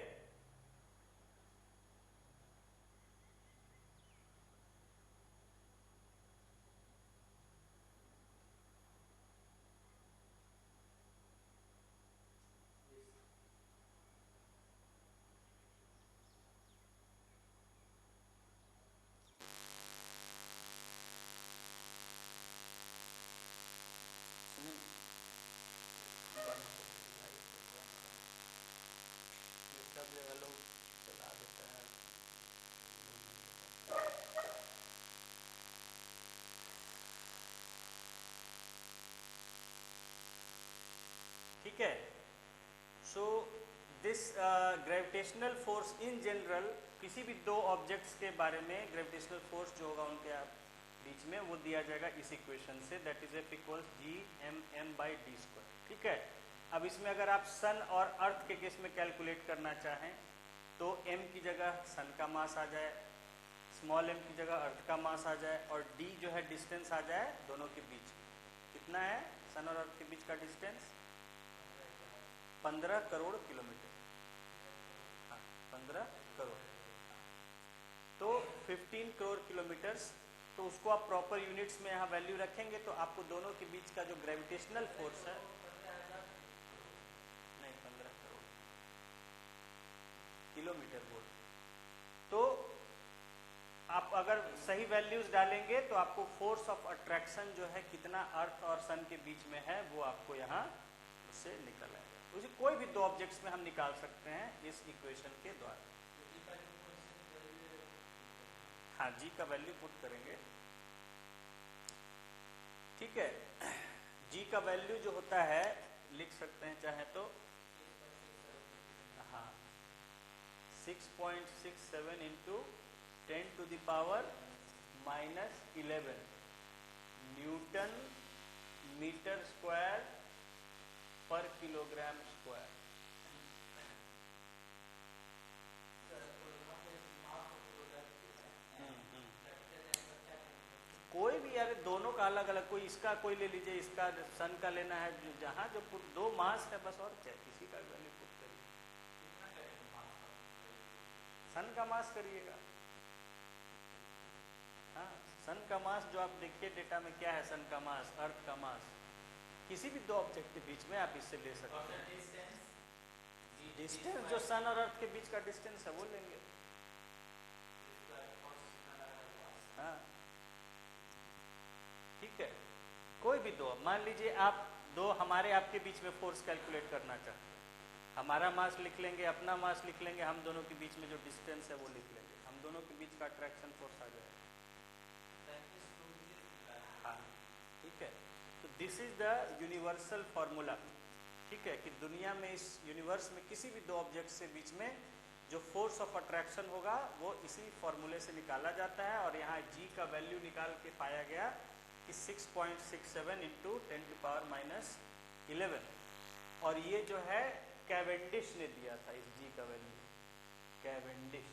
सब जगह लोग चला देता है। ठीक है, so this gravitational force in general, किसी भी दो ऑब्जेक्ट्स के बारे में ग्रेविटेशनल फोर्स जो होगा उनके बीच में, वो दिया जाएगा इस इक्वेशन से, that is F equals G M M by D square. ठीक है, अब इसमें अगर आप सन और अर्थ के केस में कैलकुलेट करना चाहें तो m की जगह सन का मास आ जाए, स्मॉल m की जगह अर्थ का मास आ जाए, और d जो है डिस्टेंस आ जाए दोनों के बीच। कितना है सन और अर्थ के बीच का डिस्टेंस? 15 करोड़ किलोमीटर। हाँ, 15 करोड़, तो 15 करोड़ किलोमीटर्स। तो उसको आप प्रॉपर यूनिट्स में यहाँ वैल्यू रखेंगे तो आपको दोनों के बीच का जो ग्रेविटेशनल फोर्स है, नहीं 15 करोड़ किलोमीटर बोल, तो आप अगर सही वैल्यूज डालेंगे तो आपको फोर्स ऑफ अट्रैक्शन जो है कितना अर्थ और सन के बीच में है वो आपको यहाँ उससे निकल आएगा। उसे कोई भी दो ऑब्जेक्ट्स में हम निकाल सकते हैं इस इक्वेशन के द्वारा। हाँ, जी का वैल्यू पुट करेंगे, ठीक है। जी का वैल्यू जो होता है लिख सकते हैं चाहे तो, हाँ 6.67 into 10 to the power -11 newton metre square per kilogram square. कोई भी यार, दोनों का अलग अलग, कोई इसका कोई ले लीजिए, इसका सन का लेना है, जहाँ जो दो मास है बस, और क्या, किसी का वैल्यू पुट करिए। सन का मास करिएगा, हाँ सन का मास जो आप देखिए डेटा में क्या है, सन का मास, अर्थ का मास, किसी भी दो ऑब्जेक्ट के बीच में आप इससे ले सकते हैं। डिस्टेंस जो सन और अर्थ के बीच का डिस्टेंस है वो लेंगे, हाँ ठीक है। कोई भी दो, मान लीजिए आप दो हमारे आपके बीच में फोर्स कैलकुलेट करना चाहते हैं, हमारा मास लिख लेंगे, अपना मास लिख लेंगे, हम दोनों के बीच में जो डिस्टेंस है वो लिख लेंगे, हम दोनों के बीच का अट्रैक्शन फोर्स आ जाएगा। हाँ ठीक है, तो this is the universal formula, ठीक है, कि दुनिया में इस यूनिवर्स में किसी भी दो ऑब्जेक्ट के बीच में जो फोर्स ऑफ अट्रैक्शन होगा वो इसी फॉर्मूले से निकाला जाता है। और यहाँ जी का वैल्यू निकाल के पाया गया कि 6.67 इंटू 10⁻⁻11, और ये जो है कैवेंडिश ने दिया था इस जी का वैल्यू, कैवेंडिश।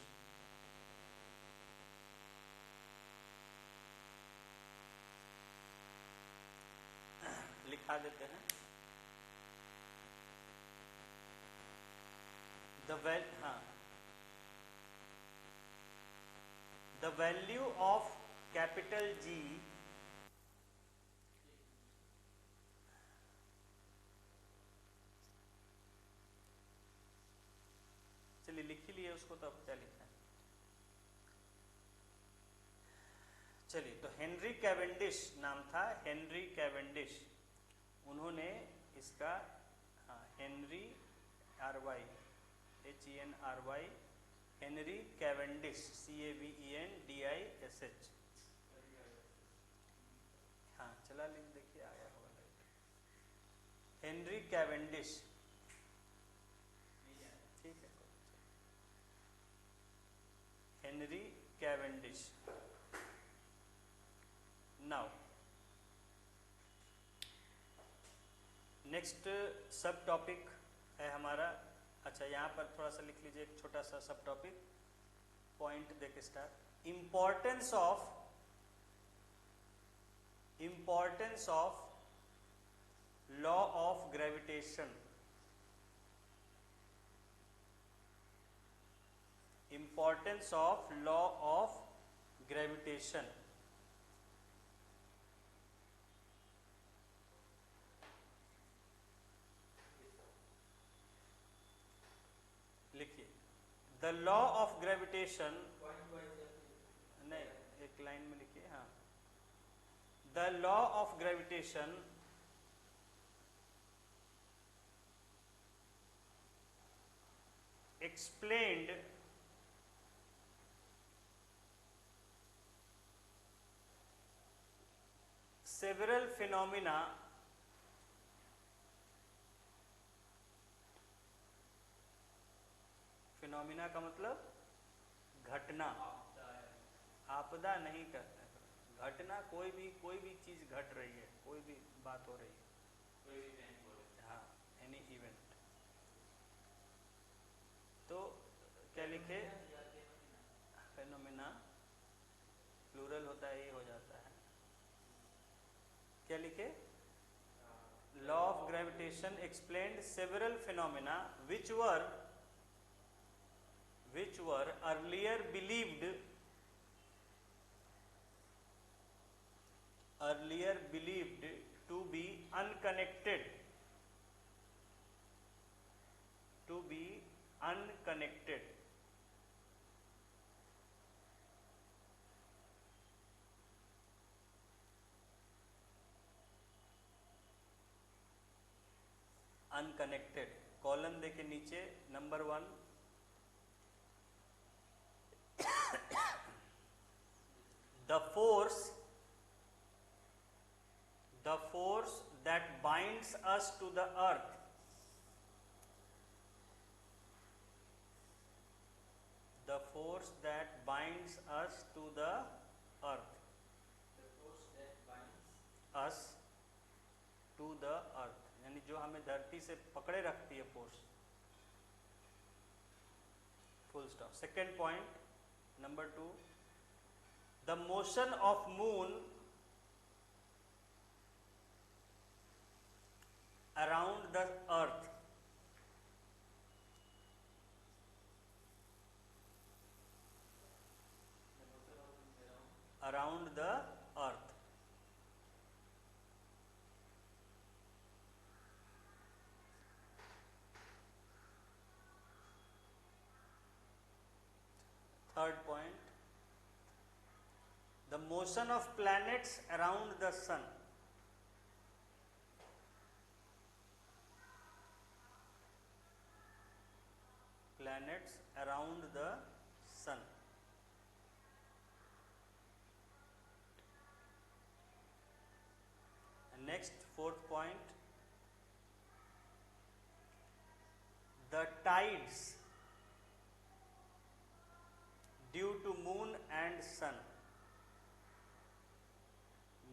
लिखा देते हैं the value of capital G चलिए लिख ही लिए उसको, तो अब क्या लिखा है। चलिए, तो हेनरी कैवेंडिश नाम था, हेनरी कैवेंडिश, उन्होंने इसका Henry RY HENRY, Henry Cavendish CAVENDISH, हाँ चला लिख देखिए आया होगा, हेनरी कैवेंडिश, ठीक है, हेनरी कैवेंडिश। नाउ नेक्स्ट सब टॉपिक है हमारा, अच्छा यहाँ पर थोड़ा सा लिख लीजिए, एक छोटा सा सब टॉपिक पॉइंट देके start. Importance of law of gravitation, importance of law of gravitation. लिखिए, द लॉ ऑफ ग्रेविटेशन, नहीं एक लाइन में लिखिए, हाँ, the law of gravitation explained several phenomena का मतलब घटना, आपदा नहीं कहते हैं, घटना कोई भी चीज घट रही है, कोई भी बात हो रही है, हाँ, एनी इवेंट। तो क्या लिखे, फेनोमेना, प्लूरल होता है, ये हो जाता है, क्या लिखे, law of gravitation explained several phenomena which were earlier believed to be unconnected, unconnected. Column देके नीचे number 1, the force that binds us to the earth, the force that binds us to the earth, us to the earth, यानी जो हमें धरती से पकड़े रखती है force, full stop. Second point number 2, the motion of moon around the earth, around the earth। Third point, the motion of planets around the sun, planets around the sun। And next, fourth point, the tides due to moon and sun,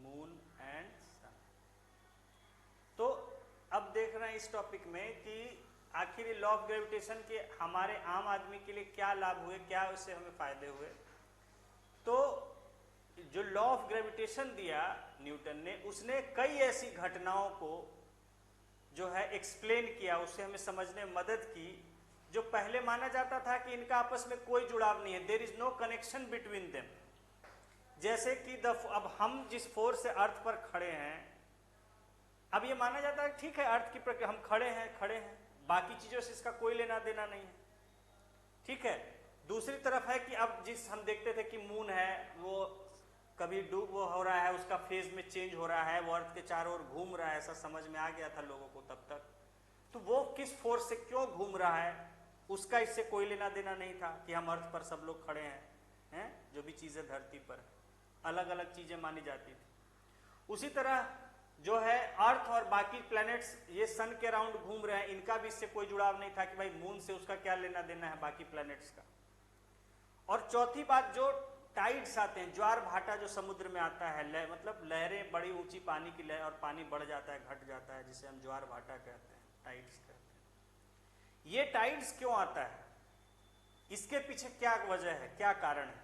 moon है इस टॉपिक में कि आखिर लॉ ऑफ ग्रेविटेशन के हमारे आम आदमी के लिए क्या लाभ हुए, क्या उससे हमें फायदे हुए। तो जो लॉ ऑफ ग्रेविटेशन दिया न्यूटन ने, उसने कई ऐसी घटनाओं को जो है एक्सप्लेन किया, उससे हमें समझने में मदद की, जो पहले माना जाता था कि इनका आपस में कोई जुड़ाव नहीं है, there is no connection between them. जैसे कि अब हम जिस फोर्स से अर्थ पर खड़े हैं, अब ये माना जाता है ठीक है अर्थ की प्रक्रिया, हम खड़े हैं, बाकी चीजों से इसका कोई लेना देना नहीं है, ठीक है। दूसरी तरफ है कि अब जिस हम देखते थे कि मून है, वो कभी डूब वो हो रहा है, उसका फेज में चेंज हो रहा है, वो अर्थ के चारों ओर घूम रहा है, ऐसा समझ में आ गया था लोगों को तब तक। तो वो किस फोर्स से क्यों घूम रहा है, उसका इससे कोई लेना देना नहीं था कि हम अर्थ पर सब लोग खड़े हैं, जो भी चीजें धरती पर अलग अलग चीजें मानी जाती थी। उसी तरह जो है अर्थ और बाकी प्लैनेट्स ये सन के अराउंड घूम रहे हैं, इनका भी इससे कोई जुड़ाव नहीं था कि भाई मून से उसका क्या लेना देना है बाकी प्लैनेट्स का। और चौथी बात, जो टाइड्स आते हैं, ज्वार भाटा जो समुद्र में आता है, मतलब लहरें, बड़ी ऊंची पानी की लहर, और पानी बढ़ जाता है, घट जाता है, जिसे हम ज्वार भाटा कहते हैं, टाइड्स कहते हैं। ये टाइड्स क्यों आता है, इसके पीछे क्या वजह है, क्या कारण है?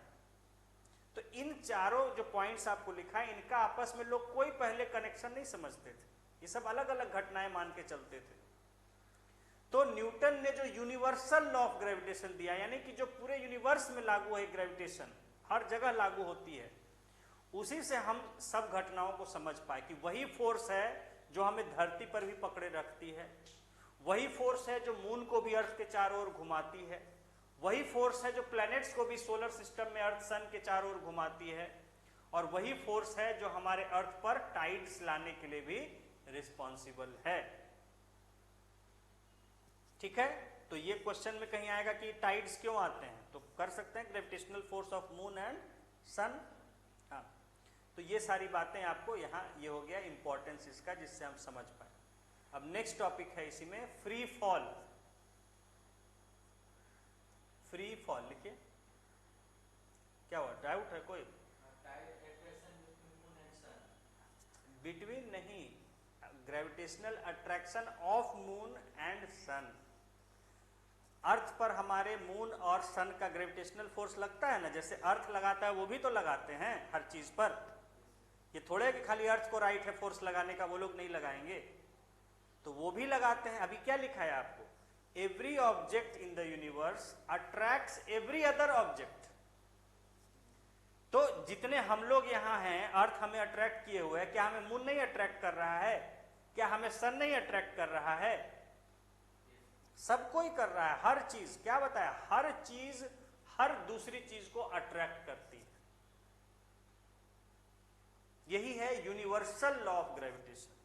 तो इन चारों जो पॉइंट्स आपको लिखा है, इनका आपस में लोग कोई पहले कनेक्शन नहीं समझते थे, ये सब अलग अलग घटनाएं मान के चलते थे। तो न्यूटन ने जो यूनिवर्सल लॉ ऑफ ग्रेविटेशन दिया, यानी कि जो पूरे यूनिवर्स में लागू है ग्रेविटेशन, हर जगह लागू होती है, उसी से हम सब घटनाओं को समझ पाए कि वही फोर्स है जो हमें धरती पर भी पकड़े रखती है, वही फोर्स है जो मून को भी अर्थ के चारों ओर घुमाती है, वही फोर्स है जो प्लैनेट्स को भी सोलर सिस्टम में अर्थ सन के चारों ओर घुमाती है, और वही फोर्स है जो हमारे अर्थ पर टाइड्स लाने के लिए भी रिस्पॉन्सिबल है। ठीक है, तो ये क्वेश्चन में कहीं आएगा कि टाइड्स क्यों आते हैं, तो कर सकते हैं gravitational force of moon and sun. हाँ, तो ये सारी बातें आपको यहाँ ये हो गया इंपॉर्टेंस इसका, जिससे हम समझ पाए। अब नेक्स्ट टॉपिक है इसी में फ्री फॉल। फ्री फॉल लिखिए, क्या हुआ, डाउट है कोई? बिटवीन नहीं, gravitational attraction of moon and sun. Earth पर हमारे मून और सन का ग्रेविटेशनल फोर्स लगता है ना, जैसे अर्थ लगाता है वो भी तो लगाते हैं हर चीज पर। ये थोड़े कि खाली अर्थ को राइट है फोर्स लगाने का, वो लोग नहीं लगाएंगे, तो वो भी लगाते हैं। अभी क्या लिखा है आपको, every object in the universe attracts every other object. तो जितने हम लोग यहाँ हैं, अर्थ हमें अट्रैक्ट किए हुए है, क्या हमें मून नहीं अट्रैक्ट कर रहा है? क्या हमें सन नहीं अट्रैक्ट कर रहा है? सबको ही कर रहा है, हर चीज, क्या बताया, हर चीज हर दूसरी चीज को अट्रैक्ट करती है। यही है यूनिवर्सल लॉ ऑफ ग्रेविटेशन,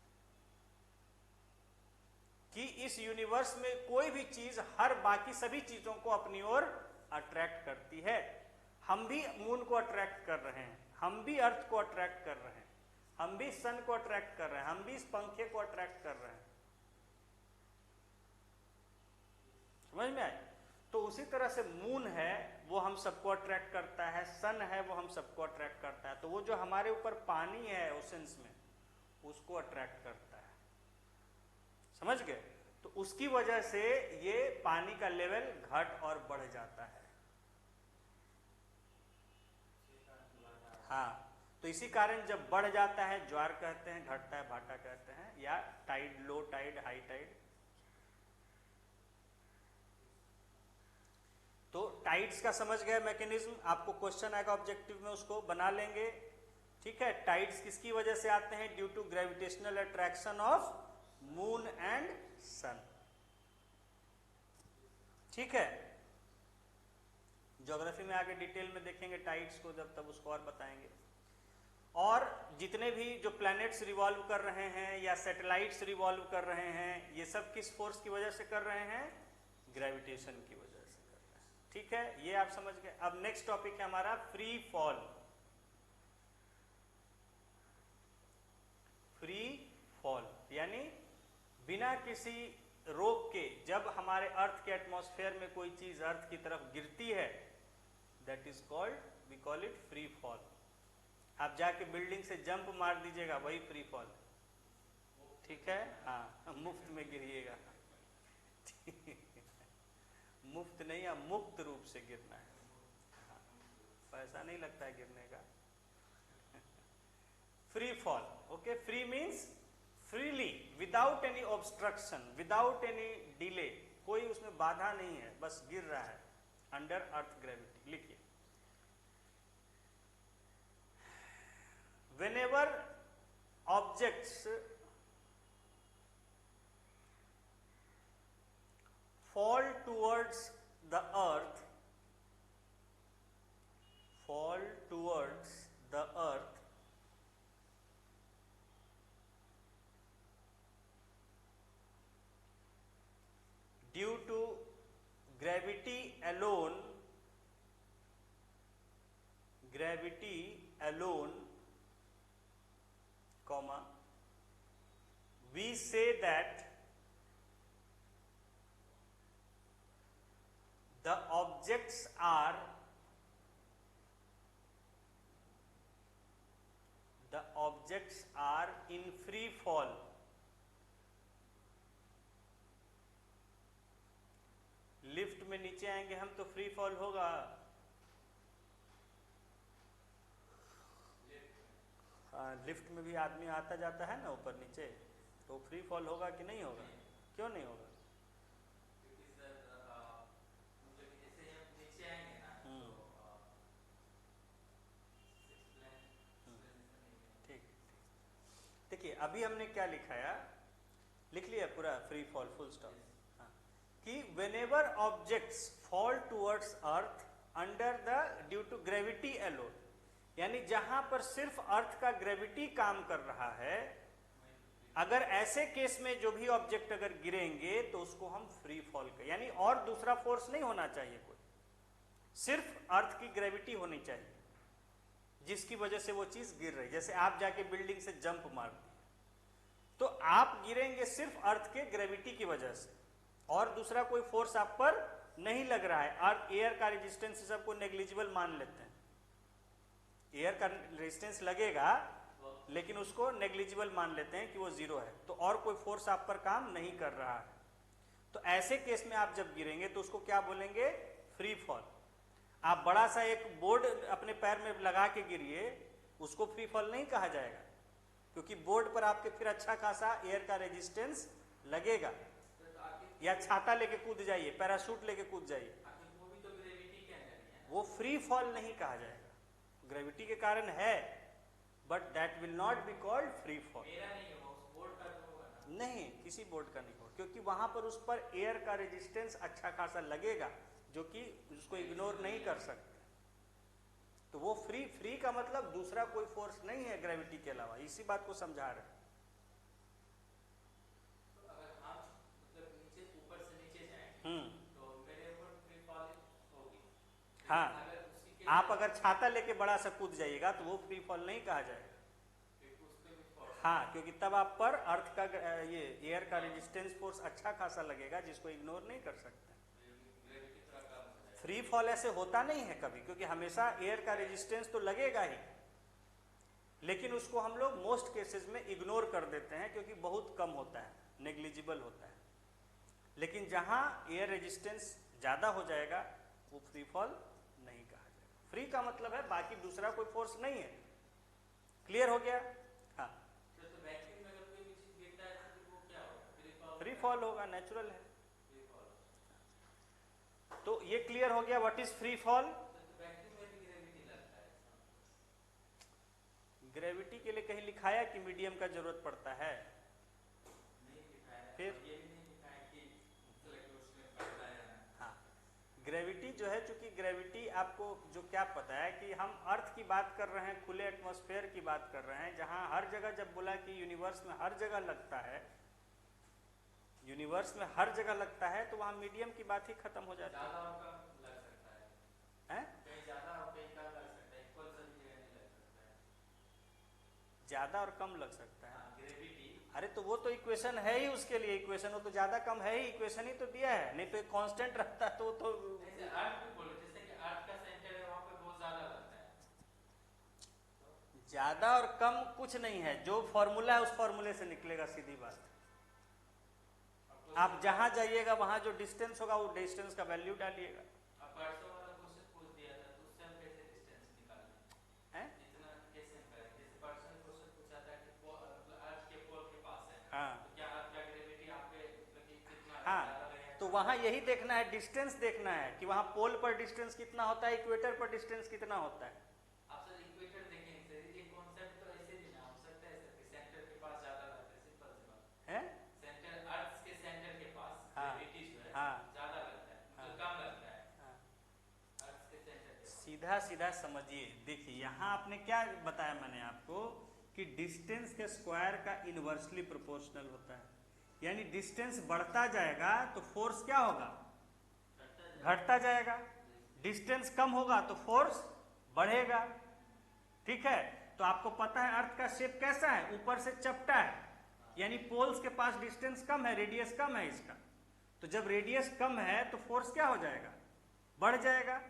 कि इस यूनिवर्स में कोई भी चीज हर बाकी सभी चीजों को अपनी ओर अट्रैक्ट करती है। हम भी मून को अट्रैक्ट कर रहे हैं, हम भी अर्थ को अट्रैक्ट कर रहे हैं, हम भी सन को अट्रैक्ट कर रहे हैं, हम भी इस पंखे को अट्रैक्ट कर रहे हैं। समझ में आए? तो उसी तरह से मून है वो हम सबको अट्रैक्ट करता है, सन है वो हम सबको अट्रैक्ट करता है। तो वो जो हमारे ऊपर पानी है ओशंस में, उसको अट्रैक्ट करता है। समझ गए? तो उसकी वजह से ये पानी का लेवल घट और बढ़ जाता है। हाँ, तो इसी कारण जब बढ़ जाता है ज्वार कहते हैं, घटता है भाटा कहते हैं, या tide, low tide, high tide. तो टाइड्स का समझ गए मैकेनिज्म, आपको क्वेश्चन आएगा ऑब्जेक्टिव में, उसको बना लेंगे। ठीक है, टाइड्स किसकी वजह से आते हैं? Due to gravitational attraction of moon and sun. ठीक है, ज्योग्राफी में आगे डिटेल में देखेंगे टाइड्स को, जब तब उसको और बताएंगे। और जितने भी जो प्लैनेट्स रिवॉल्व कर रहे हैं या सैटेलाइट्स रिवॉल्व कर रहे हैं, ये सब किस फोर्स की वजह से कर रहे हैं? ग्रेविटेशन की वजह से कर रहे हैं। ठीक है, ये आप समझ गए। अब नेक्स्ट टॉपिक है हमारा फ्री फॉल। फ्री फॉल यानी बिना किसी रोक के जब हमारे अर्थ के एटमॉस्फेयर में कोई चीज अर्थ की तरफ गिरती है, that is called, we call it free fall. आप जाके बिल्डिंग से जंप मार दीजिएगा, वही फ्री फॉल। ठीक है, हाँ मुफ्त में गिरिएगा। मुफ्त नहीं है, मुक्त रूप से गिरना है। हाँ, पैसा नहीं लगता है गिरने का। Free fall, okay. Free means freely, without any obstruction, without any delay, कोई उसमें बाधा नहीं है, बस गिर रहा है अंडर अर्थ ग्रेविटी। लिखिए, whenever objects fall towards the earth, fall towards the earth, due to gravity alone, gravity alone, comma, we say that the objects are in free fall. Lift में नीचे आएंगे हम तो फ्री फॉल होगा। लिफ्ट में भी आदमी आता जाता है ना ऊपर नीचे, तो फ्री फॉल होगा कि नहीं होगा? क्यों नहीं होगा? ठीक, देखिए अभी हमने क्या लिखाया, लिख लिया पूरा, फ्री फॉल फुल स्टॉप, कि whenever objects fall towards earth under the due to gravity alone, यानी जहां पर सिर्फ अर्थ का ग्रेविटी काम कर रहा है, अगर ऐसे केस में जो भी ऑब्जेक्ट अगर गिरेंगे तो उसको हम फ्री फॉल कर, यानी और दूसरा फोर्स नहीं होना चाहिए कोई, सिर्फ अर्थ की ग्रेविटी होनी चाहिए जिसकी वजह से वो चीज गिर रही। जैसे आप जाके बिल्डिंग से जंप मार दिए तो आप गिरेंगे सिर्फ अर्थ के ग्रेविटी की वजह से, और दूसरा कोई फोर्स आप पर नहीं लग रहा है। और एयर का रेजिस्टेंस सबको नेग्लिजिबल मान लेते हैं, एयर का रेजिस्टेंस लगेगा लेकिन उसको नेग्लिजिबल मान लेते हैं कि वो जीरो है, तो और कोई फोर्स आप पर काम नहीं कर रहा है। तो ऐसे केस में आप जब गिरेंगे तो उसको क्या बोलेंगे? Free fall. आप बड़ा सा एक बोर्ड अपने पैर में लगा के गिरिए, उसको फ्री फॉल नहीं कहा जाएगा, क्योंकि बोर्ड पर आपके फिर अच्छा खासा एयर का रेजिस्टेंस लगेगा। या छाता लेके कूद जाइए, पैराशूट लेके कूद जाइए, वो फ्री फॉल नहीं कहा जाएगा, ग्रेविटी के कारण है, but that will not be called free fall. नहीं, किसी बोर्ड का नहीं होगा, क्योंकि वहां पर उस पर एयर का रेजिस्टेंस अच्छा खासा लगेगा जो कि उसको इग्नोर नहीं कर सकते। तो वो फ्री का मतलब दूसरा कोई फोर्स नहीं है ग्रेविटी के अलावा, इसी बात को समझा रहे हैं। हाँ, आप अगर छाता लेके बड़ा सा कूद जाइएगा तो वो फ्री फॉल नहीं कहा जाएगा। हाँ, क्योंकि तब आप पर अर्थ का ये एयर का रेजिस्टेंस फोर्स अच्छा खासा लगेगा जिसको इग्नोर नहीं कर सकते। फ्री फॉल ऐसे होता नहीं है कभी, क्योंकि हमेशा एयर का रेजिस्टेंस तो लगेगा ही, लेकिन उसको हम लोग मोस्ट केसेस में इग्नोर कर देते हैं क्योंकि बहुत कम होता है, नेग्लिजिबल होता है। लेकिन जहां एयर रेजिस्टेंस ज्यादा हो जाएगा वो फ्री फॉल नहीं कहा जाएगा। फ्री का मतलब है बाकी दूसरा कोई फोर्स नहीं है। क्लियर हो गया? हाँ, फ्री फॉल होगा, नेचुरल है। तो ये क्लियर हो गया what is free fall. Gravity के लिए कहीं लिखाया कि मीडियम का जरूरत पड़ता है? फिर हाँ, ग्रेविटी जो है, चूंकि ग्रेविटी आपको जो क्या पता है कि हम अर्थ की बात कर रहे हैं, खुले एटमॉस्फेयर की बात कर रहे हैं, जहां हर जगह जब बोला कि यूनिवर्स में हर जगह लगता है, यूनिवर्स में हर जगह लगता है, तो वहां मीडियम की बात ही खत्म हो जाती है। ज्यादा और कम लग सकता है। अरे तो वो तो इक्वेशन है ही उसके लिए, इक्वेशन वो तो ज्यादा कम है ही, इक्वेशन ही तो दिया है, नहीं तो एक कांस्टेंट रहता है तो ज्यादा और कम कुछ नहीं है, जो फॉर्मूला है उस फॉर्मूले से निकलेगा, सीधी बात। आप जहां जाइएगा वहां जो डिस्टेंस होगा वो डिस्टेंस का वैल्यू डालिएगा।
अब परसों वाला क्वेश्चन पूछ दिया था तो उससे हम कैसे डिस्टेंस निकालें?
हैं?
इतना कैसे हम करें? जैसे परसों में क्वेश्चन पूछा था कि अर्थ के पोल के पास है,
हाँ
तो क्या अर्थ का ग्रेविटी आप पे मतलब कि कितना
हाँ,
ज्यादा लगेगा?
तो वहां यही देखना है, डिस्टेंस देखना है कि वहां पोल पर डिस्टेंस कितना होता है, इक्वेटर पर डिस्टेंस कितना होता है।
आप सर इक्वेटर देखेंगे सर, ये कॉन्सेप्ट तो ऐसे भी ना हो सकता है सर कि सेंटर के पास ज्यादा लगता है, सिंपल सी बात
है।
सेंटर अर्थ के सेंटर के पास
हाँ
ग्रेविटी जो है
हाँ
ज्यादा लगता है, मतलब कम लगता है
हाँ,
अर्थ के सेंटर के पास।
सीधा सीधा समझिए। देखिए यहाँ आपने क्या बताया मैंने आपको कि डिस्टेंस के स्क्वायर का इनवर्सली प्रोपोर्शनल होता है, यानी डिस्टेंस बढ़ता जाएगा तो फोर्स क्या होगा, घटता जाएगा। डिस्टेंस कम होगा तो फोर्स बढ़ेगा। ठीक है, तो आपको पता है अर्थ का शेप कैसा है, ऊपर से चपटा है, यानी पोल्स के पास डिस्टेंस कम है, रेडियस कम है इसका। तो जब रेडियस कम है तो फोर्स क्या हो जाएगा, बढ़ जाएगा।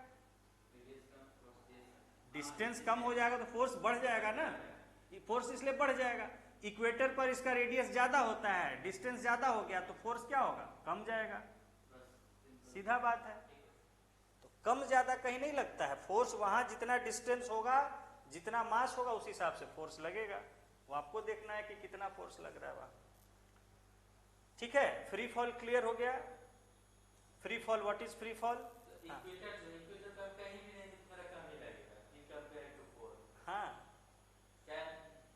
डिस्टेंस कम हो जाएगा तो फोर्स बढ़ जाएगा ना, फोर्स इसलिए बढ़ जाएगा। इक्वेटर पर इसका रेडियस ज्यादा होता है, डिस्टेंस ज्यादा हो गया तो फोर्स क्या होगा, कम जाएगा। सीधा बात है। तो कम ज्यादा कहीं नहीं लगता है, फोर्स वहां जितना डिस्टेंस होगा, जितना मास होगा उस हिसाब से फोर्स लगेगा। वो आपको देखना है कि कितना फोर्स लग रहा है वहां। ठीक है, फ्री फॉल क्लियर हो गया। Free fall, what is free fall?
Equator जो इक्वेटर पर कहीं भी नहीं इतना कम ही लगेगा इन कंपेयर टू पोल।
हाँ,
क्या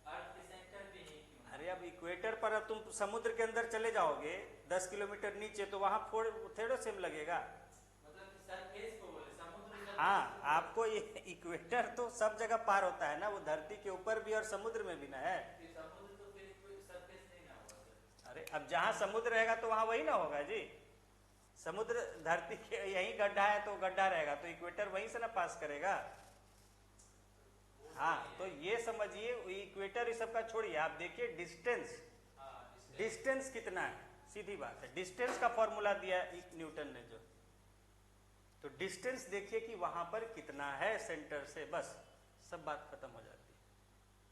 अर्थ के सेंटर पे ही क्यों?
अरे अब इक्वेटर पर अब तुम समुद्र के अंदर चले जाओगे 10 किलोमीटर नीचे तो वहां थोड़ा सेम लगेगा।
मतलब कि सरफेस को बोले समुद्र का।
हाँ, आपको ये इक्वेटर तो सब जगह पार होता है ना, वो धरती के ऊपर भी और समुद्र में भी ना है।
फिर समुद्र तो फिर कोई सरफेस नहीं ना होगा सर।
अरे अब जहाँ समुद्र रहेगा तो वहां वही ना होगा जी। समुद्र धरती के यही गड्ढा है तो गड्ढा रहेगा, तो इक्वेटर वहीं से ना पास करेगा। हाँ, तो ये समझिए, इक्वेटर इस सब का छोड़िए, आप देखिए डिस्टेंस। डिस्टेंस कितना है, सीधी बात है। डिस्टेंस का फॉर्मूला दिया न्यूटन ने जो, तो डिस्टेंस देखिए कि वहां पर कितना है सेंटर से, बस सब बात खत्म हो जाती है।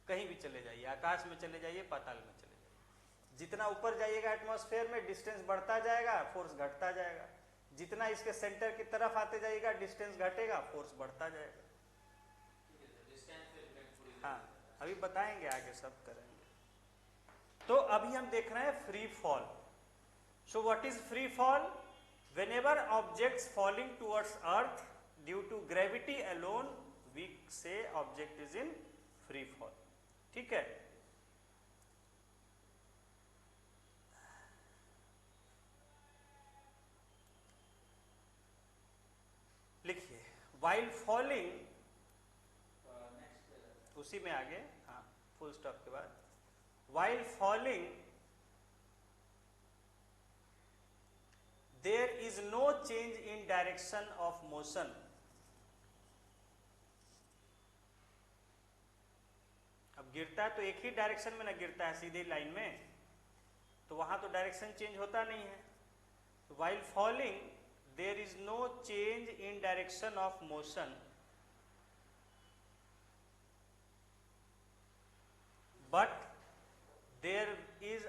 कहीं भी चले जाइए, आकाश में चले जाइए, पाताल में चले जाइए, जितना ऊपर जाइएगा एटमॉस्फेयर में डिस्टेंस बढ़ता जाएगा, फोर्स घटता जाएगा। जितना इसके सेंटर की तरफ आते जाइएगा डिस्टेंस घटेगा, फोर्स बढ़ता जाएगा। हाँ, अभी बताएंगे, आगे सब करेंगे। तो अभी हम देख रहे हैं free fall. So what is free fall? Whenever objects falling towards earth due to gravity alone, we say object is in free fall. ठीक है, लिखिए while falling, उसी में आगे, हाँ फुल स्टॉप के बाद, while falling there is no change in direction of motion. अब गिरता है तो एक ही डायरेक्शन में ना गिरता है, सीधी लाइन में, तो वहां तो डायरेक्शन चेंज होता नहीं है। तो while falling there is no change in direction of motion, but there is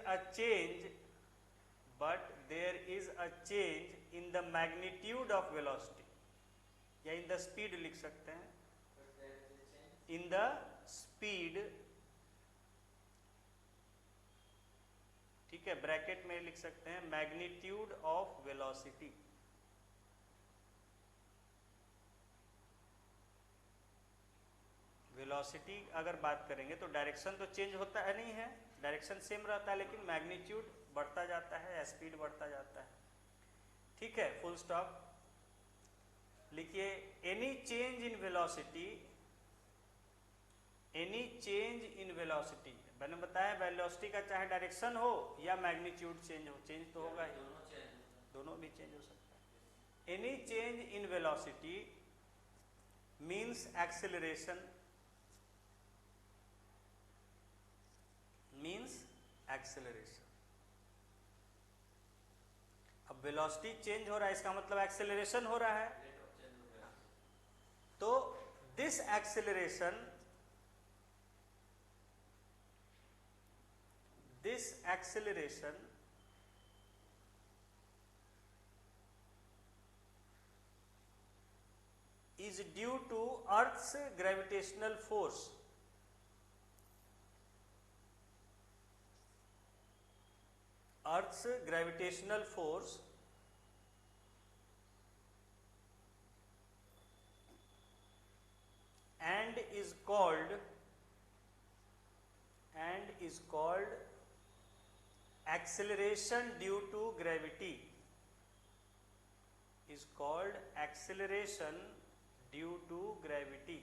a change in the magnitude of velocity, या in the speed लिख सकते हैं, in the speed, ठीक है, ब्रैकेट में लिख सकते हैं मैग्नीट्यूड ऑफ वेलोसिटी। वेलोसिटी अगर बात करेंगे तो डायरेक्शन तो चेंज होता है नहीं है, डायरेक्शन सेम रहता है, लेकिन मैग्नीट्यूड बढ़ता जाता है, स्पीड बढ़ता जाता है। ठीक है, फुल स्टॉप। लिखिए any change in velocity, any change in velocity, मैंने बताया वेलोसिटी का चाहे डायरेक्शन हो या मैग्नीट्यूड चेंज हो, चेंज तो होगा ही, दोनों भी चेंज हो सकता है। Any change in velocity means acceleration, means acceleration. अब वेलोसिटी चेंज हो रहा है, इसका मतलब एक्सेलरेशन हो रहा है। तो this acceleration this acceleration is due to Earth's gravitational force. Earth's gravitational force and is called acceleration due to gravity. Is called acceleration due to gravity.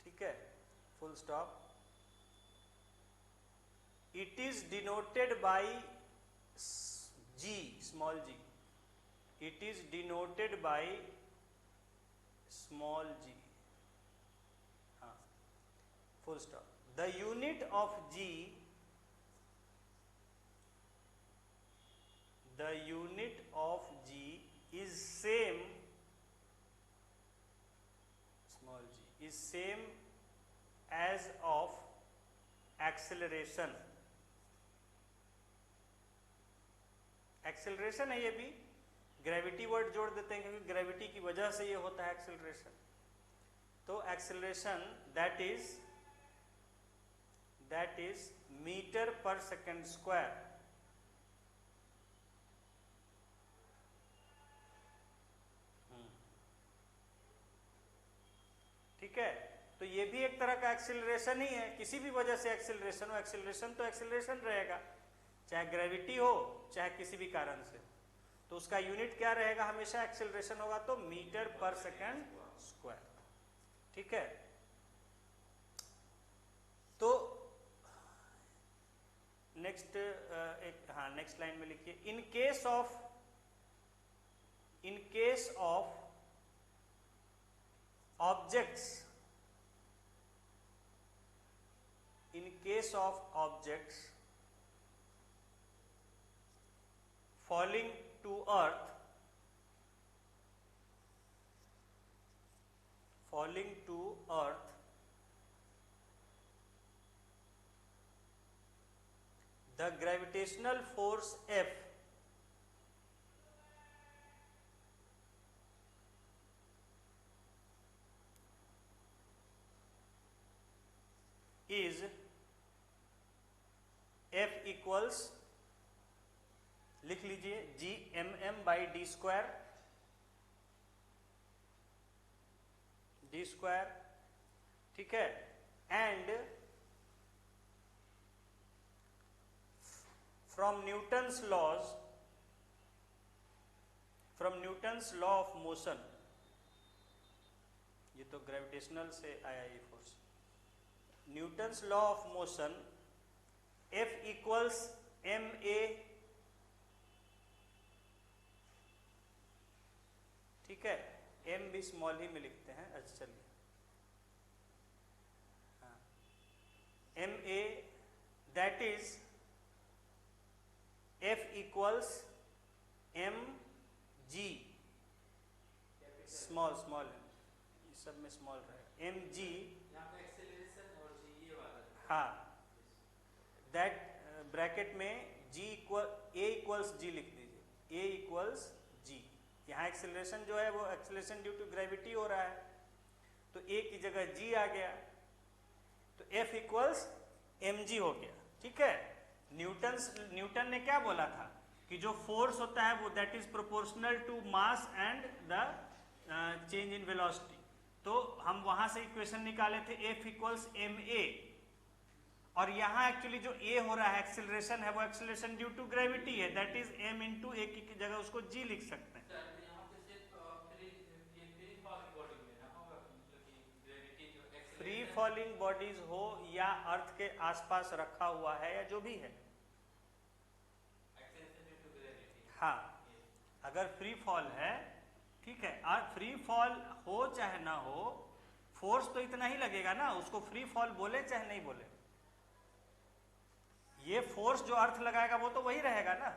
ठीक है, full stop. It is denoted by G, small g. It is denoted by small g. हाँ, full stop. The unit of g, the unit of g is same, small g is same as of acceleration. Acceleration है ये भी, ग्रेविटी वर्ड जोड़ देते हैं क्योंकि ग्रेविटी की वजह से ये होता है एक्सेलरेशन. तो एक्सेलरेशन दैट इज मीटर पर सेकेंड स्क्वायर. ठीक है, तो ये भी एक तरह का एक्सेलरेशन ही है. किसी भी वजह से एक्सेलरेशन हो, एक्सेलरेशन तो एक्सेलरेशन रहेगा, चाहे ग्रेविटी हो चाहे किसी भी कारण से. तो उसका यूनिट क्या रहेगा, हमेशा एक्सेलरेशन होगा तो मीटर पर सेकेंड स्क्वायर. ठीक है, तो नेक्स्ट नेक्स्ट लाइन में लिखिए, in case of objects, in case of objects falling to earth, the gravitational force F is F equals, लिख लीजिए, G M M by D square. ठीक है, and from Newton's law of motion, ये तो ग्रेविटेशनल से आया ये force. Newton's law of motion, F equals M A. ठीक है, एम भी स्मॉल ही में लिखते हैं. अच्छा चलिए, हाँ, M A that is F equals M G. Small सब में स्मॉल रहेगा, एम जी. हाँ, दैट ब्रैकेट में G equal A equals G लिख दीजिए. A equals G. यहाँ एक्सेलरेशन जो है वो एक्सेलरेशन ड्यू टू ग्रेविटी हो रहा है, तो A की जगह G आ गया, तो F इक्वल्स mg हो गया. ठीक है, न्यूटन ने क्या बोला था कि जो फोर्स होता है वो that is proportional to mass and the change in velocity. तो हम वहां से इक्वेशन निकाले थे F इक्वल्स एम ए, और यहाँ एक्चुअली जो A हो रहा है एक्सेलरेशन है वो एक्सेलरेशन ड्यू टू ग्रेविटी है, दैट इज m इंटू ए की जगह उसको G लिख सकते हैं. फ्री फॉलिंग बॉडीज हो या अर्थ के आसपास रखा हुआ है या जो भी है, हाँ, अगर फ्री फॉल है, ठीक है, और फ्री फॉल हो चाहे ना हो, फोर्स तो इतना ही लगेगा ना, उसको फ्री फॉल बोले चाहे नहीं बोले, ये फोर्स जो अर्थ लगाएगा वो तो वही रहेगा ना.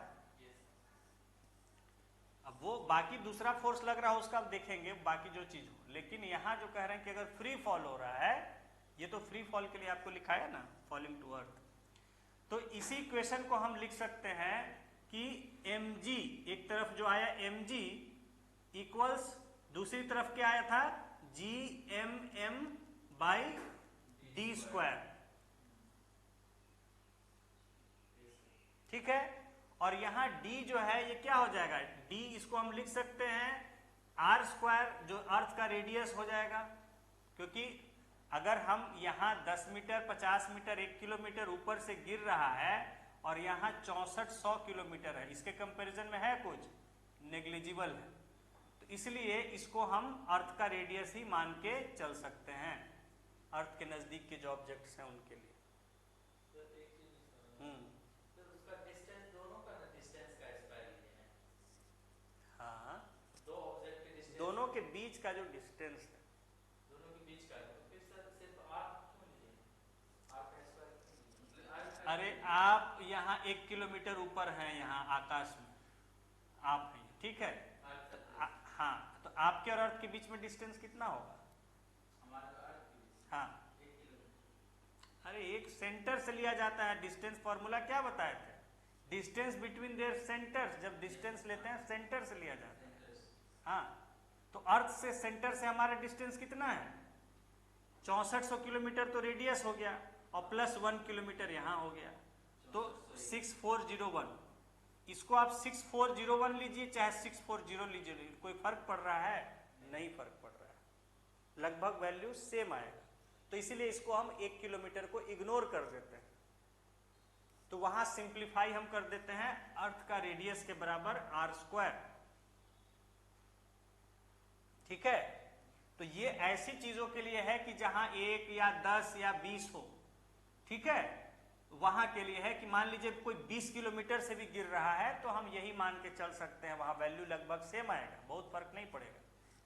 अब वो बाकी दूसरा फोर्स लग रहा है उसका अब देखेंगे, बाकी जो चीज हो, लेकिन यहाँ जो कह रहे हैं कि अगर फ्री फॉल हो रहा है, ये तो फ्री फॉल के लिए आपको लिखाया ना, फॉलिंग टू अर्थ, तो इसी इक्वेशन को हम लिख सकते हैं कि mg, एक तरफ जो आया mg इक्वल्स दूसरी तरफ क्या आया था, gmm बाई डी स्क्वायर, ठीक है। और यहाँ d जो है ये क्या हो जाएगा, d इसको हम लिख सकते हैं r स्क्वायर, जो अर्थ का रेडियस हो जाएगा, क्योंकि अगर हम यहाँ 10 मीटर 50 मीटर 1 किलोमीटर ऊपर से गिर रहा है और यहाँ 6400 किलोमीटर है, इसके कंपैरिजन में है कुछ नेग्लिजिबल है, तो इसलिए इसको हम अर्थ का रेडियस ही मान के चल सकते हैं, अर्थ के नजदीक के जो ऑब्जेक्ट्स हैं उनके लिए।
तो उसका डिस्टेंस, दोनों का डिस्टेंस का स्क्वायर लेना है।
हाँ,
दो ऑब्जेक्ट के डिस्टेंस,
दोनों के बीच का जो डिस्टेंस है,
दोनों के बीच का, तो फिर सर सिर्फ r क्यों लिए, r का स्क्वायर क्यों लिए?
अरे आप यहाँ 1 किलोमीटर ऊपर हैं, यहाँ आकाश में आप हैं, ठीक है, हाँ, तो आपके और अर्थ के बीच में डिस्टेंस कितना होगा,
हमारा अर्थ के बीच
हाँ
1 किलोमीटर।
अरे एक सेंटर से लिया जाता है, डिस्टेंस फॉर्मूला क्या बताए थे, डिस्टेंस बिटवीन देयर सेंटर्स, जब डिस्टेंस लेते हैं सेंटर से लिया जाता है, हाँ, तो अर्थ से सेंटर से हमारा डिस्टेंस कितना है, 6400 किलोमीटर तो रेडियस हो गया और प्लस 1 किलोमीटर यहाँ हो गया, तो 6401, इसको आप 6401 लीजिए चाहे 640 लीजिए, कोई फर्क पड़ रहा है, नहीं फर्क पड़ रहा है, लगभग वैल्यू सेम आएगा, तो इसीलिए इसको हम 1 किलोमीटर को इग्नोर कर देते हैं, तो वहां सिंप्लीफाई हम कर देते हैं अर्थ का रेडियस के बराबर r स्क्वायर, ठीक है। तो ये ऐसी चीजों के लिए है कि जहां 1 या 10 या 20 हो, ठीक है, वहां के लिए है कि मान लीजिए कोई 20 किलोमीटर से भी गिर रहा है तो हम यही मान के चल सकते हैं, वहां वैल्यू लगभग सेम आएगा, बहुत फर्क नहीं पड़ेगा,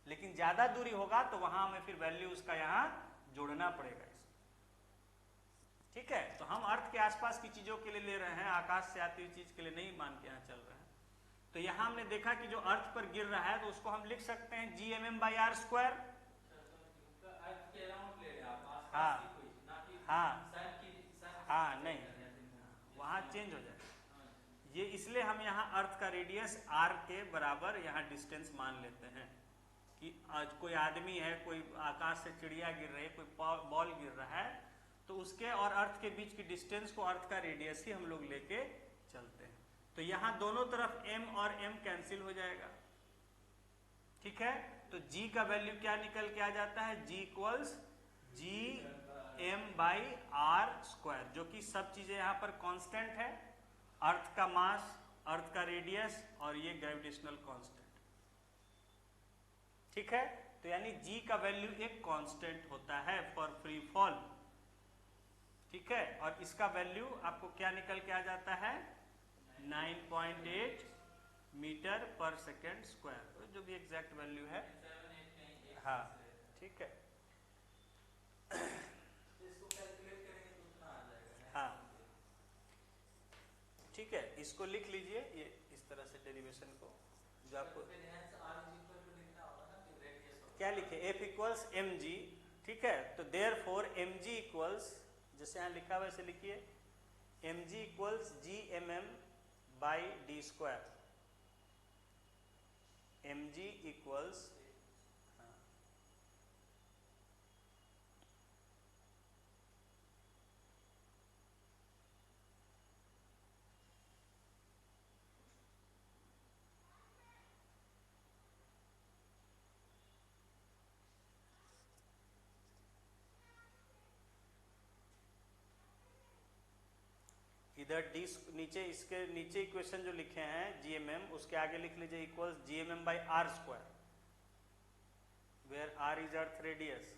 लेकिन ज्यादा दूरी होगा तो वहां हमें फिर वैल्यू उसका यहाँ जोड़ना पड़ेगा इसमें, ठीक है। तो हम अर्थ के आसपास की चीजों के लिए ले रहे हैं, आकाश से आती हुई चीज के लिए नहीं मान के यहाँ चल रहे हैं। तो यहाँ हमने देखा कि जो अर्थ पर गिर रहा है तो उसको हम लिख सकते हैं gmm बाई आर स्क्वायर, हाँ हाँ हाँ, नहीं वहाँ चेंज हो जाएगा, ये इसलिए हम यहाँ अर्थ का रेडियस r के बराबर यहाँ डिस्टेंस मान लेते हैं कि आज कोई आदमी है, कोई आकाश से चिड़िया गिर रही है, कोई बॉल गिर रहा है, तो उसके और अर्थ के बीच की डिस्टेंस को अर्थ का रेडियस ही हम लोग लेके चलते हैं, तो यहाँ दोनों तरफ m और m कैंसिल हो जाएगा, ठीक है। तो g का वैल्यू क्या निकल के आ जाता है, g equals gm by R square, जो कि सब चीजें यहाँ पर कांस्टेंट है, अर्थ का मास, अर्थ का रेडियस और ये ग्रेविटेशनल कांस्टेंट, ठीक है। तो यानी g का वैल्यू एक कांस्टेंट होता है फॉर फ्री फॉल, ठीक है, और इसका वैल्यू आपको क्या निकल के आ जाता है, 9.8 मीटर पर सेकेंड स्क्वायर, जो भी एग्जैक्ट वैल्यू है, हाँ, ठीक है,
इसको कैलकुलेट करेंगे तो उतना आ जाएगा,
हाँ, ठीक है, इसको लिख लीजिए ये इस तरह से डेरिवेशन को, जो आपको क्या लिखे, F इक्वल्स mg, ठीक है, तो देयरफॉर mg इक्वल्स, जैसे यहाँ लिखा वैसे लिखिए, mg equals gmm by D square, mg equals, इधर डी नीचे, इसके नीचे इक्वेशन जो लिखे हैं gmm, उसके आगे लिख लीजिए equals gmm by R square, where r is earth radius,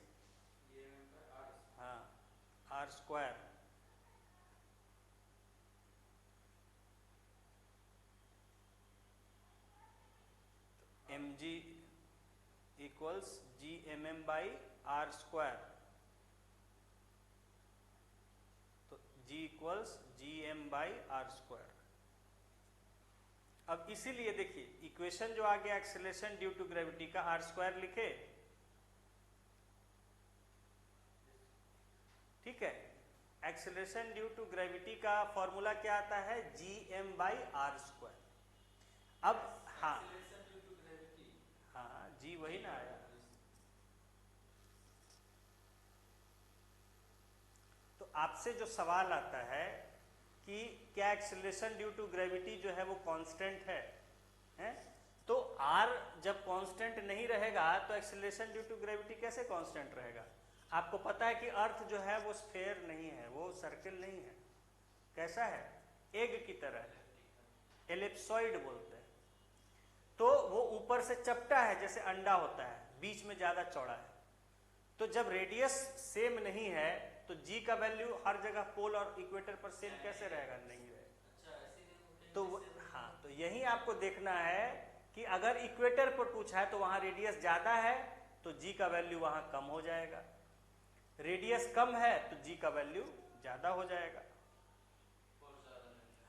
हाँ, R square, mg equals gmm by R square, तो g equals gm by R square. अब इसीलिए देखिए इक्वेशन जो आ गया एक्सेलरेशन ड्यू टू ग्रेविटी का r स्क्वायर लिखे, ठीक है। एक्सेलरेशन ड्यू टू ग्रेविटी का फॉर्मूला क्या आता है, gm/r²। अब हाँ
Acceleration due to gravity।
हाँ जी वही ना आया। तो आपसे जो सवाल आता है कि क्या एक्सेलरेशन ड्यू टू ग्रेविटी जो है वो कांस्टेंट है? तो r जब कांस्टेंट नहीं रहेगा तो एक्सेलरेशन ड्यू टू ग्रेविटी कैसे कांस्टेंट रहेगा? आपको पता है कि अर्थ जो है वो स्फेयर नहीं है, वो सर्किल नहीं है। कैसा है? एग की तरह है, एलिप्सॉइड बोलते हैं। तो वो ऊपर से चपटा है जैसे अंडा होता है, बीच में ज्यादा चौड़ा है। तो जब रेडियस सेम नहीं है तो g का वैल्यू हर जगह पोल और इक्वेटर पर सेम कैसे रहेगा? नहीं रहेगा।
अच्छा ऐसे नहीं
तो हाँ, तो यही आपको देखना है कि अगर इक्वेटर पर पूछा है तो वहां रेडियस ज्यादा है तो g का वैल्यू वहां कम हो जाएगा, रेडियस कम है तो g का वैल्यू ज्यादा हो जाएगा।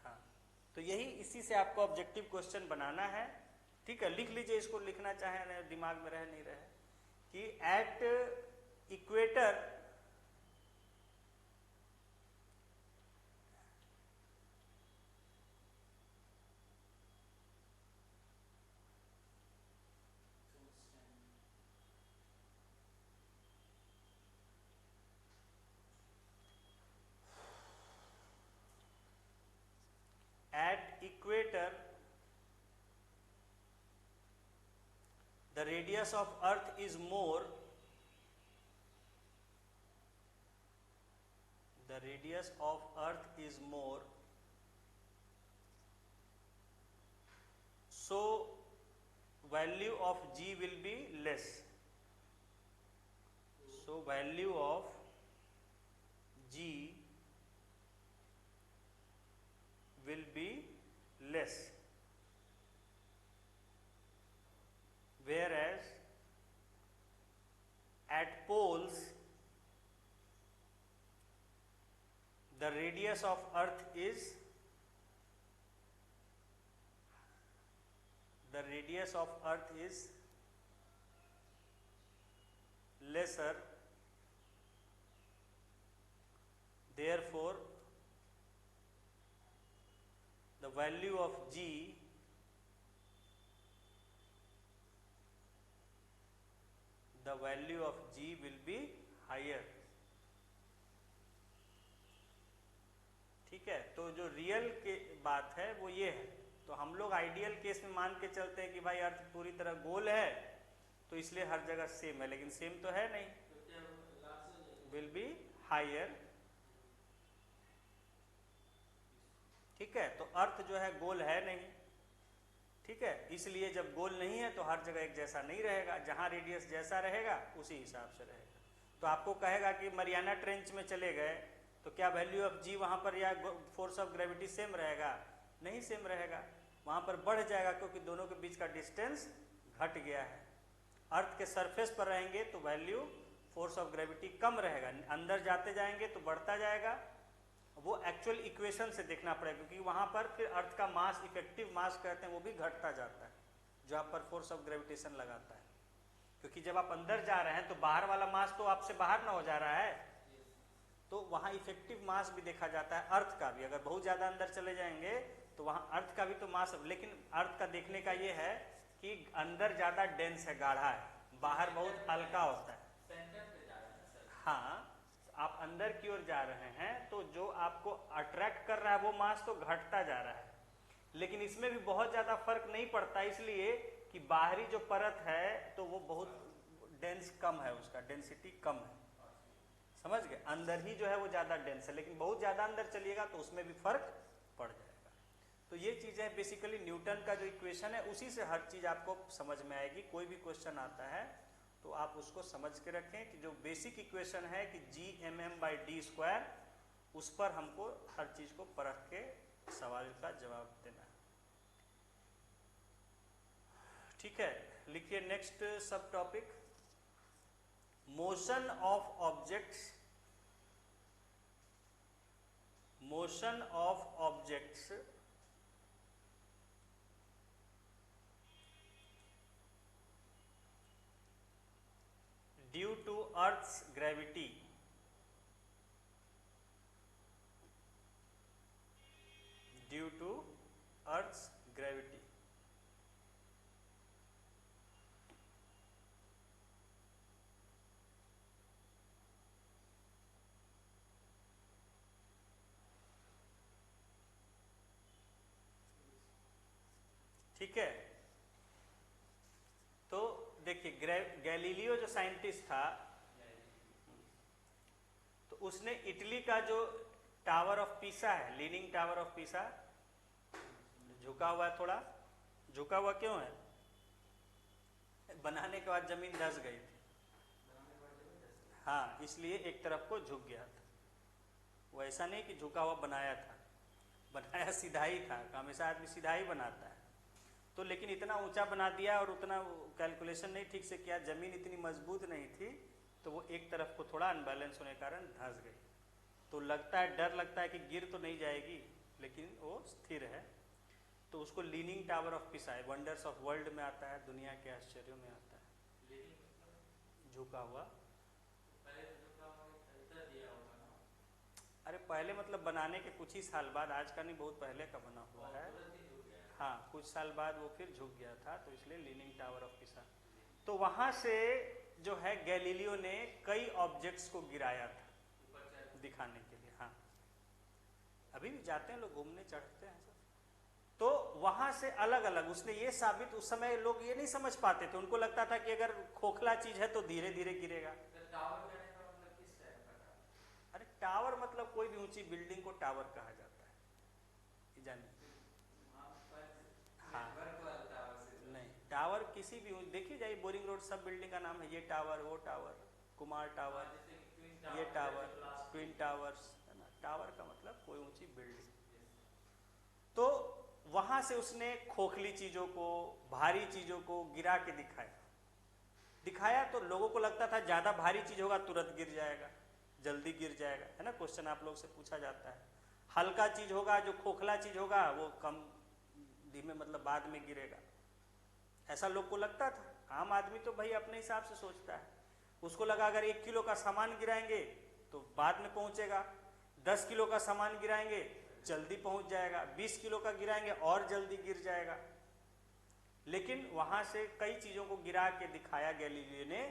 हाँ, तो यही इसी से आपको ऑब्जेक्टिव क्वेश्चन बनाना है। ठीक है, लिख लीजिए, इसको लिखना चाहे दिमाग में रह नहीं रहे कि at equator the radius of earth is more, the radius of earth is more, so value of g will be less, so value of g will be less, whereas at poles the radius of earth is lesser, therefore the value of g will be higher। ठीक है, तो जो रियल के बात है वो ये है। तो हम लोग आइडियल केस में मान के चलते हैं कि भाई अर्थ पूरी तरह गोल है तो इसलिए हर जगह सेम है, लेकिन सेम तो है नहीं, विल बी हायर। ठीक है, तो अर्थ जो है गोल है नहीं। ठीक है, इसलिए जब गोल नहीं है तो हर जगह एक जैसा नहीं रहेगा, जहां रेडियस जैसा रहेगा उसी हिसाब से रहेगा। तो आपको कहेगा कि मरियाना ट्रेंच में चले गए तो क्या वैल्यू ऑफ जी वहां पर या फोर्स ऑफ ग्रेविटी सेम रहेगा? नहीं सेम रहेगा, वहां पर बढ़ जाएगा क्योंकि दोनों के बीच का डिस्टेंस घट गया है। अर्थ के सरफेस पर रहेंगे तो वैल्यू फोर्स ऑफ ग्रेविटी कम रहेगा, अंदर जाते जाएंगे तो बढ़ता जाएगा। वो एक्चुअल इक्वेशन से देखना पड़ेगा क्योंकि वहां पर फिर अर्थ का मास, इफेक्टिव मास कहते हैं, वो भी घटता जाता है जो आप पर फोर्स ऑफ ग्रेविटेशन लगाता है। क्योंकि जब आप अंदर जा रहे हैं तो बाहर वाला मास तो आपसे बाहर ना हो जा रहा है, तो वहां इफेक्टिव मास भी देखा जाता है, अर्थ का भी। अगर बहुत ज्यादा अंदर चले जाएंगे तो वहां अर्थ का भी तो मास, लेकिन अर्थ का देखने का ये है कि अंदर ज्यादा डेंस है, गाढ़ा है, बाहर बहुत हल्का होता है। हाँ, आप अंदर की ओर जा रहे हैं तो जो आपको अट्रैक्ट कर रहा है वो मास तो घटता जा रहा है, लेकिन इसमें भी बहुत ज्यादा फर्क नहीं पड़ता, इसलिए कि बाहरी जो परत है तो वो बहुत डेंस कम है, उसका डेंसिटी कम है। समझ गए? अंदर ही जो है वो ज्यादा डेंस है, लेकिन बहुत ज्यादा अंदर चलिएगा तो उसमें भी फर्क पड़ जाएगा। तो ये चीज है बेसिकली न्यूटन का जो इक्वेशन है उसी से हर चीज आपको समझ में आएगी। कोई भी क्वेश्चन आता है तो आप उसको समझ के रखें कि जो बेसिक इक्वेशन है कि g/m/d², उस पर हमको हर चीज को परख के सवाल का जवाब देना है। ठीक है, लिखिए next subtopic, motion of objects, motion of objects due to Earth's gravity ठीक है। तो देखिए गैलीलियो जो साइंटिस्ट था, तो उसने इटली का जो टावर ऑफ पीसा है, लीनिंग टावर ऑफ पीसा, झुका हुआ है, थोड़ा झुका हुआ क्यों है? बनाने के बाद जमीन धंस गई थी, हाँ, इसलिए एक तरफ को झुक गया था। वो ऐसा नहीं कि झुका हुआ बनाया था, बनाया सीधा ही था, हमेशा आदमी सीधा ही बनाता है। तो लेकिन इतना ऊंचा बना दिया और उतना कैलकुलेशन नहीं ठीक से किया, जमीन इतनी मजबूत नहीं थी, तो वो एक तरफ को थोड़ा अनबैलेंस होने के कारण धंस गई। तो लगता है, डर लगता है कि गिर तो नहीं जाएगी, लेकिन वो स्थिर है। तो उसको लीनिंग टावर ऑफ पिसा है, वंडर्स ऑफ वर्ल्ड में आता है, दुनिया के आश्चर्यों में आता है। झुका हुआ, अरे पहले मतलब बनाने के कुछ ही साल बाद, आज का नहीं, बहुत पहले का बना हुआ है। हाँ, कुछ साल बाद वो फिर झुक गया था, तो इसलिए लीनिंग टावर ऑफ पिसा। तो वहां से जो है गैलीलियो ने कई ऑब्जेक्ट्स को गिराया था दिखाने के लिए। हाँ, अभी भी जाते हैं लोग घूमने, चढ़ते हैं सब। तो वहां से अलग अलग उसने ये साबित, उस समय लोग ये नहीं समझ पाते थे, उनको लगता था कि अगर खोखला चीज है तो धीरे धीरे गिरेगा। अरे टावर मतलब कोई भी ऊंची बिल्डिंग को टावर कहा जाता है, जानिए। हाँ, नहीं, टावर किसी भी, देखिए जाइए बोरिंग रोड, सब बिल्डिंग का नाम है, ये टावर, वो टावर, कुमार टावर, ये टावर, ट्विन टावर्स, है ना। टावर का मतलब कोई ऊंची बिल्डिंग। तो वहां से उसने खोखली चीजों को, भारी चीजों को गिरा के दिखाया। तो लोगों को लगता था ज्यादा भारी चीज होगा तुरंत गिर जाएगा, जल्दी गिर जाएगा, है ना। क्वेश्चन आप लोग से पूछा जाता है। हल्का चीज होगा, जो खोखला चीज होगा, वो कम धीमे, मतलब बाद में गिरेगा, ऐसा लोग को लगता था। आम आदमी तो भाई अपने हिसाब से सोचता है, उसको लगा अगर 1 किलो का सामान गिराएंगे तो बाद में पहुंचेगा, 10 किलो का सामान गिराएंगे जल्दी पहुंच जाएगा, 20 किलो का गिराएंगे और जल्दी गिर जाएगा। लेकिन वहां से कई चीजों को गिरा के दिखाया गैलीलियो ने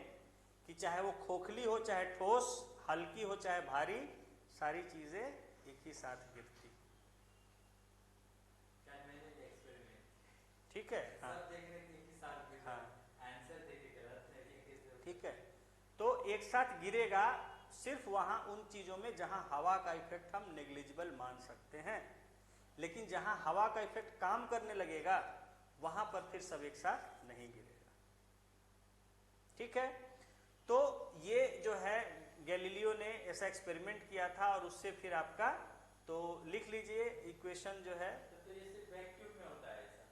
कि चाहे वो खोखली हो, चाहे ठोस, हल्की हो, चाहे भारी, सारी चीजें एक ही साथ गिरती। ठीक है, हाँ, हाँ, ठीक है। तो एक साथ गिरेगा सिर्फ वहां उन चीजों में जहां हवा का इफेक्ट हम नेग्लिजिबल मान सकते हैं, लेकिन जहां हवा का इफेक्ट काम करने लगेगा वहां पर फिर सब एक साथ नहीं गिरेगा। ठीक है। तो ये जो है गैलीलियो ने ऐसा एक्सपेरिमेंट किया था, और उससे फिर आपका, तो लिख लीजिए इक्वेशन जो है।
तो ये सिर्फ वैक्यूम में होता है ऐसा?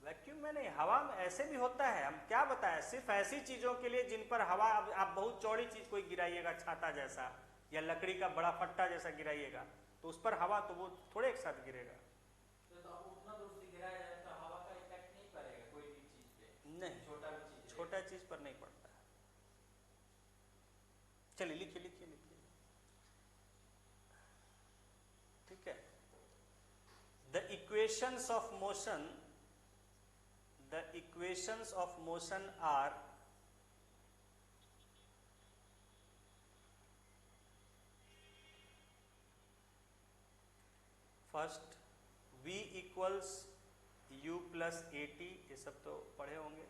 वैक्यूम में नहीं, हवा में ऐसे भी होता है। हम क्या बताएं, सिर्फ ऐसी चीजों के लिए जिन पर हवा, आप बहुत चौड़ी चीज कोई गिराइएगा, छाता जैसा या लकड़ी का बड़ा फट्टा जैसा गिराइएगा, तो उस पर हवा, तो वो थोड़े एक साथ गिरेगा।
तो उतना दूर से गिराया जाए तो हवा का इफेक्ट नहीं पड़ेगा कोई भी चीज पे?
नहीं,
छोटा भी चीज,
छोटा चीज पर नहीं पड़ता है। चलिए लिखिए लिखिए लिखिए। ठीक है। The equations of motion, the equations of motion are first v equals u plus at, ये सब तो पढ़े होंगे,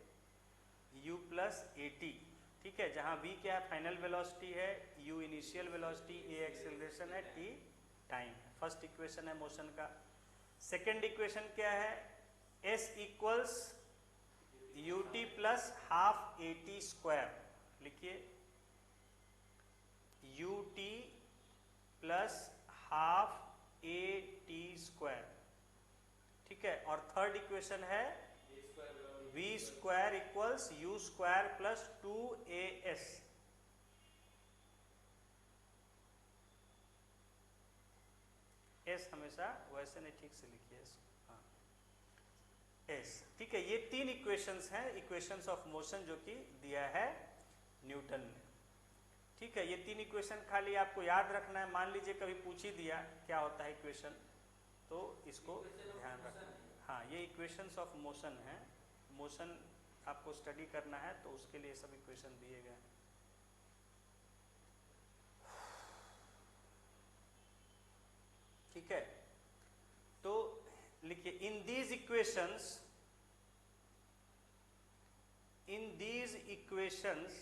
u plus at, ठीक है। जहां v क्या है, फाइनल वेलोसिटी है, u initial velocity, a acceleration है, t टाइम है। फर्स्ट इक्वेशन है मोशन का। सेकेंड इक्वेशन क्या है, s equals ut plus half at square, लिखिए ut plus half at square, ठीक है। और थर्ड इक्वेशन है v square equals u square plus 2as। s हमेशा वैसे नहीं, ठीक से लिखिए s, हाँ, s, ठीक है। ये 3 इक्वेशंस हैं, इक्वेशंस ऑफ मोशन, जो कि दिया है न्यूटन ने। ठीक है, ये 3 इक्वेशन खाली आपको याद रखना है। मान लीजिए कभी पूछ ही दिया क्या होता है इक्वेशन, तो इसको ध्यान रखना। हाँ, ये इक्वेशंस ऑफ मोशन है। मोशन आपको स्टडी करना है, तो उसके लिए सब इक्वेशन दिए गए हैं। ठीक है, तो लिखिए in these equations equations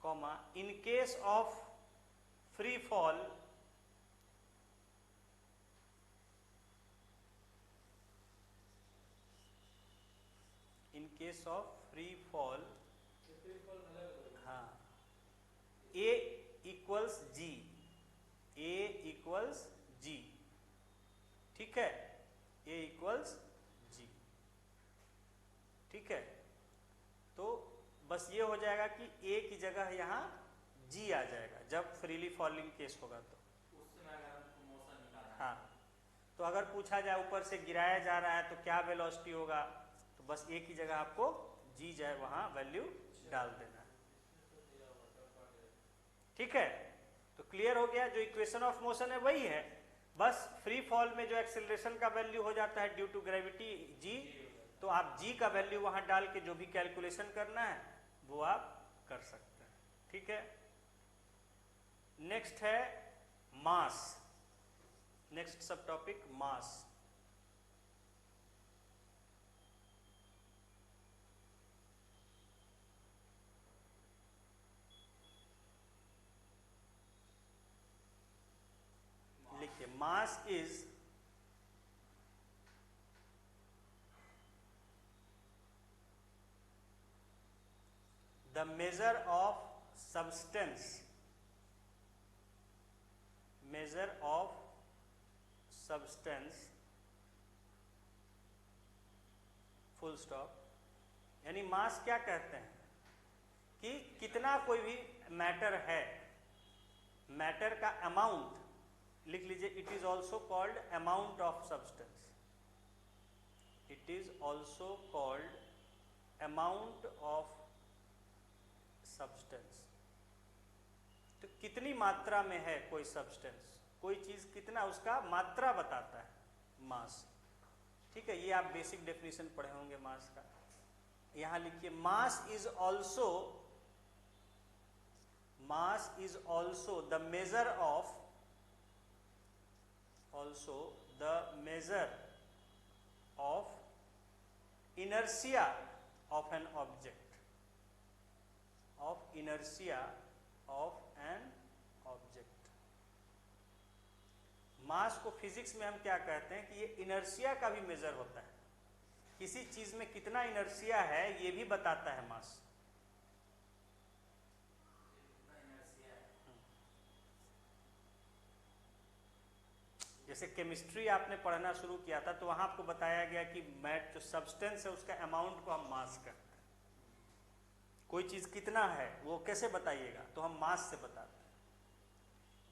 comma in case of free fall in case of free fall हाँ A equals G, A equals G, ठीक है, A इक्वल्स जी, ठीक है। तो बस ये हो जाएगा कि A की जगह यहाँ G आ जाएगा जब फ्रीली फॉलिंग केस होगा तो हाँ। तो अगर पूछा जाए ऊपर से गिराया जा रहा है तो क्या वेलोसिटी होगा, तो बस A की जगह आपको G जाए वहाँ वैल्यू डाल देना है, ठीक है। तो क्लियर हो गया, जो इक्वेशन ऑफ मोशन है वही है, बस फ्री फॉल में जो एक्सेलरेशन का वैल्यू हो जाता है ड्यू टू ग्रेविटी G, तो आप G का वैल्यू वहां डाल के जो भी कैलकुलेशन करना है वो आप कर सकते हैं, ठीक है। नेक्स्ट है मास, नेक्स्ट सब टॉपिक मास। लिखिए mass is the measure of substance, measure of substance full stop। यानी मास क्या कहते हैं कि कितना कोई भी मैटर है, मैटर का अमाउंट लिख लीजिए, it is also called amount of substance, it is also called amount of substance. तो कितनी मात्रा में है कोई सब्सटेंस, कोई चीज कितना, उसका मात्रा बताता है मास, ठीक है। ये आप बेसिक डेफिनेशन पढ़े होंगे मास का। यहां लिखिए mass is also the measure of, also the measure of inertia of an object, of inertia of an object। मास को फिजिक्स में हम क्या कहते हैं कि ये इनर्शिया का भी मेजर होता है, किसी चीज में कितना इनर्शिया है ये भी बताता है मास। जैसे केमिस्ट्री आपने पढ़ना शुरू किया था तो वहां आपको बताया गया कि मैट जो सब्सटेंस है उसका अमाउंट को हम मास कहते हैं। कोई चीज कितना है वो कैसे बताइएगा, तो हम मास से बताते हैं।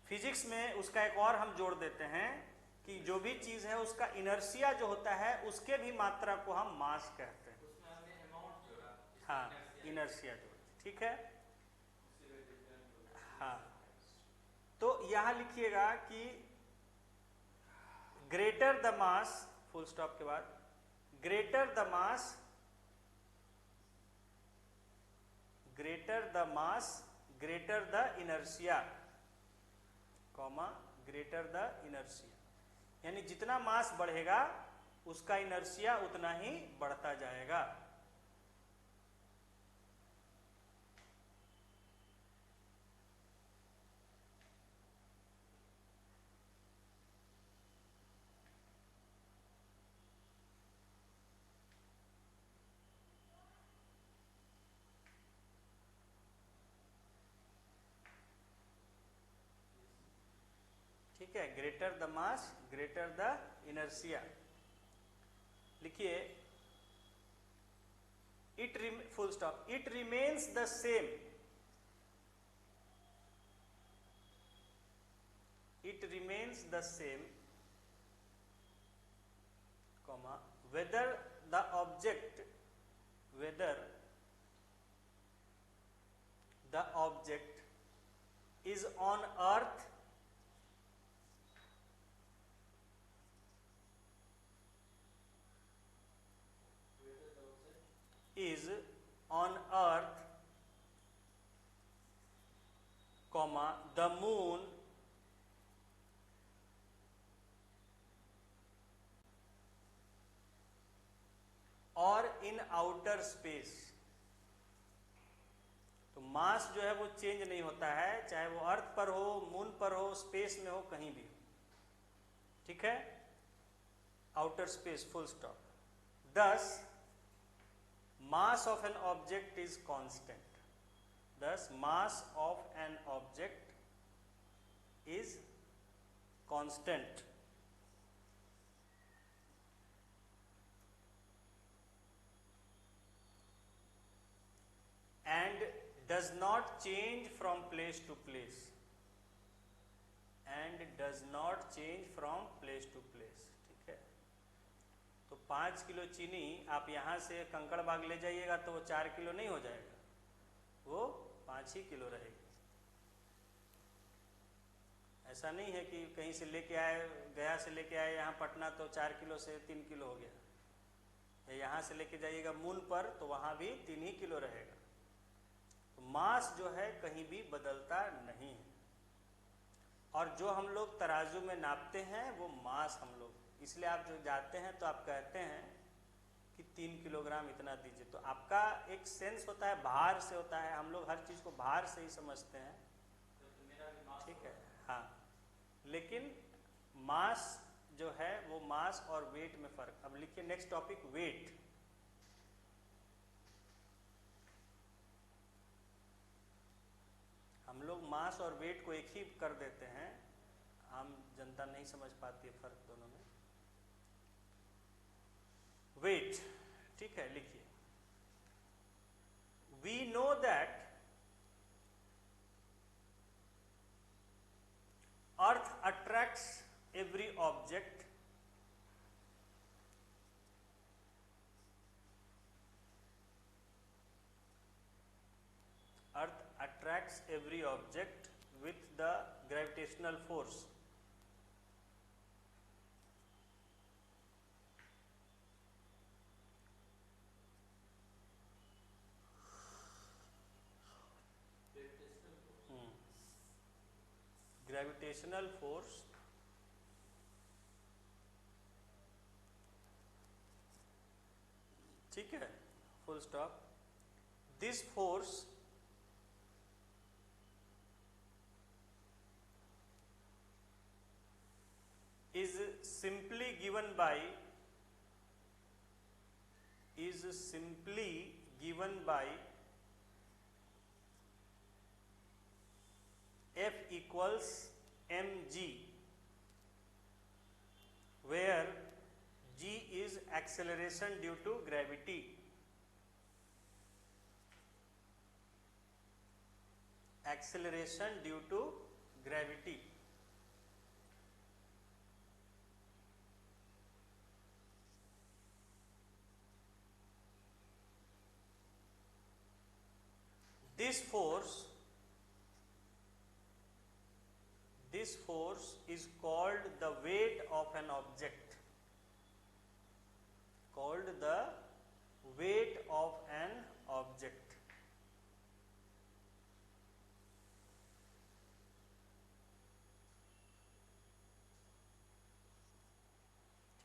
फिजिक्स में उसका एक और हम जोड़ देते हैं कि जो भी चीज है उसका इनर्शिया जो होता है उसके भी मात्रा को हम मास कहते हैं।
उसमें हमने अमाउंट जोड़ा,
हाँ इनर्शिया जोड़, ठीक है। हाँ तो यहां लिखिएगा कि greater the mass, full stop के बाद greater the mass, greater the mass greater the inertia, comma greater the inertia, यानी जितना मास बढ़ेगा उसका इनर्शिया उतना ही बढ़ता जाएगा। ठीक है, greater the mass greater the inertia. लिखिए it full stop, it remains the same, it remains the same, comma whether the object, whether the object is on earth is on earth, comma the moon in outer space. तो मास जो है वो चेंज नहीं होता है, चाहे वो अर्थ पर हो, मून पर हो, स्पेस में हो, कहीं भी हो। ठीक है, outer space, full stop. Thus, mass of an object is constant. Thus, mass of an object is constant. And does not change from place to place. And does not change from place to place. ठीक है, तो 5 किलो चीनी आप यहाँ से कंकड़ बाग ले जाइएगा तो वो 4 किलो नहीं हो जाएगा, वो 5 ही किलो रहेगी। ऐसा नहीं है कि कहीं से लेके आए, गया से लेके आए यहाँ पटना तो 4 किलो से 3 किलो हो गया, या यहाँ से लेके जाइएगा मून पर तो वहाँ भी 3 ही किलो रहेगा। तो मास जो है कहीं भी बदलता नहीं है, और जो हम लोग तराजू में नापते हैं वो मास हम लोग, इसलिए आप जो जाते हैं तो आप कहते हैं कि 3 किलोग्राम इतना दीजिए, तो आपका एक सेंस होता है, भार से होता है, हम लोग हर चीज़ को भार से ही समझते हैं। ठीक है, हाँ, लेकिन मास जो है वो मास और वेट में फर्क। अब लिखिए नेक्स्ट टॉपिक, वेट। हम लोग मास और वेट को एक ही कर देते हैं, आम जनता नहीं समझ पाती है फर्क दोनों में। वेट, ठीक है, लिखिए, we know that Earth attracts every object with the gravitational force. Gravitational force ठीक है, full stop. This force is simply given by F equals mg, where g is acceleration due to gravity. Acceleration due to gravity. This force is called the weight of an object. Called the weight of an object.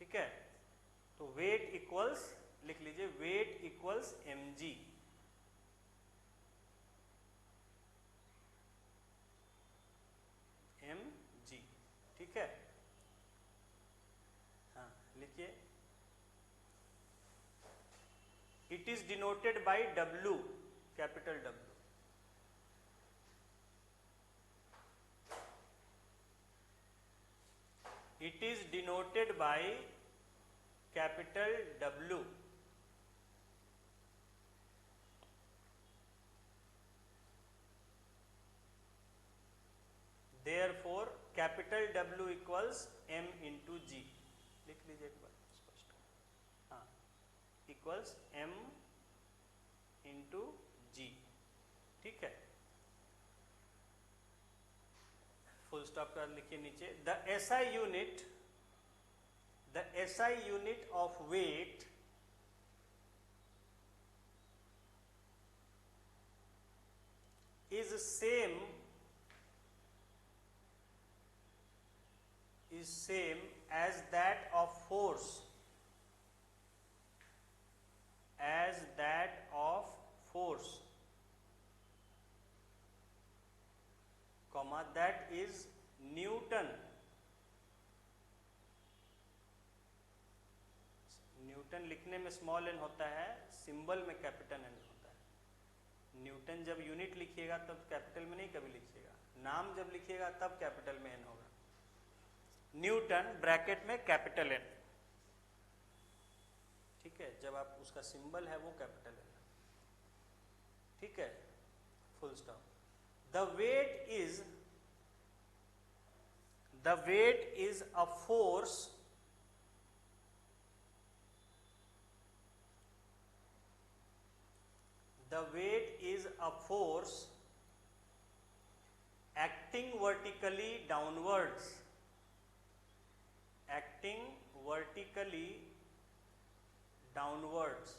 ठीक है, तो weight इक्वल्स लिख लीजिए, weight इक्वल्स mg. mg, ठीक है, हाँ लिखिए, it is denoted by W, capital W. It is denoted by capital W. Therefore, capital W equals M into G. लिख लीजिए एक बार स्पष्ट, हाँ, इक्वल्स M into G. ठीक है, फुल स्टॉप के बाद लिखिए नीचे, the SI unit of weight is same as that of force that is Newton. Newton लिखने में स्मॉल एन होता है, सिंबल में कैपिटल एन होता है। न्यूटन जब यूनिट लिखिएगा तब कैपिटल में नहीं कभी लिखिएगा, नाम जब लिखिएगा तब कैपिटल में एन होगा। न्यूटन ब्रैकेट में कैपिटल एन, ठीक है, जब आप उसका सिंबल है वो कैपिटल एन, ठीक है, full stop. The weight is a force The weight is a force acting vertically downwards. Acting vertically downwards.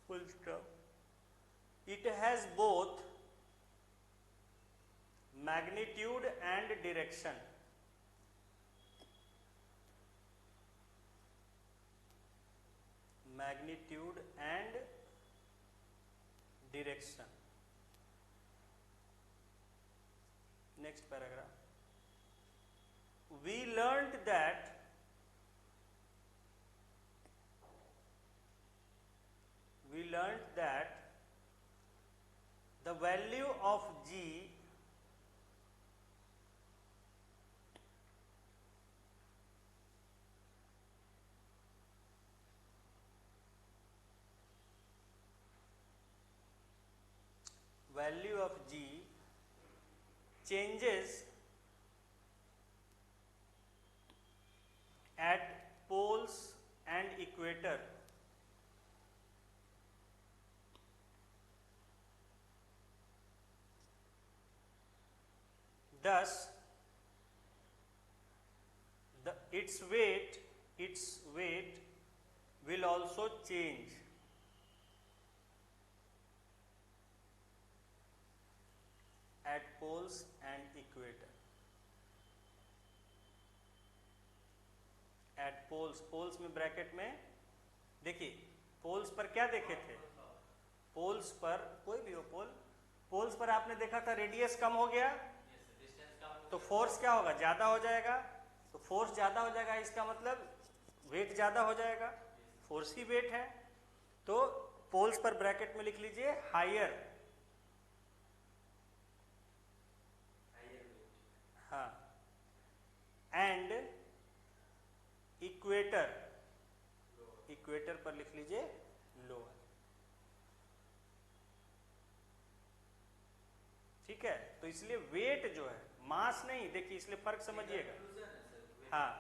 Full stop. It has both magnitude and direction. Magnitude and direction. Next paragraph. We learned that the value of G changes at poles and equator. Thus, its weight will also change at poles and equator. At poles में ब्रैकेट में देखिए, पोल्स पर क्या देखे थे, पोल्स पर कोई भी हो पोल्स पर आपने देखा था रेडियस कम हो गया तो फोर्स क्या होगा, ज्यादा हो जाएगा। तो फोर्स ज्यादा हो जाएगा इसका मतलब वेट ज्यादा हो जाएगा, फोर्स ही वेट है। तो पोल्स पर ब्रैकेट में लिख लीजिए हायर, हाँ, एंड इक्वेटर पर लिख लीजिए लोअर, ठीक है। तो इसलिए वेट जो है, मास नहीं, देखिए इसलिए फर्क समझिएगा, हाँ।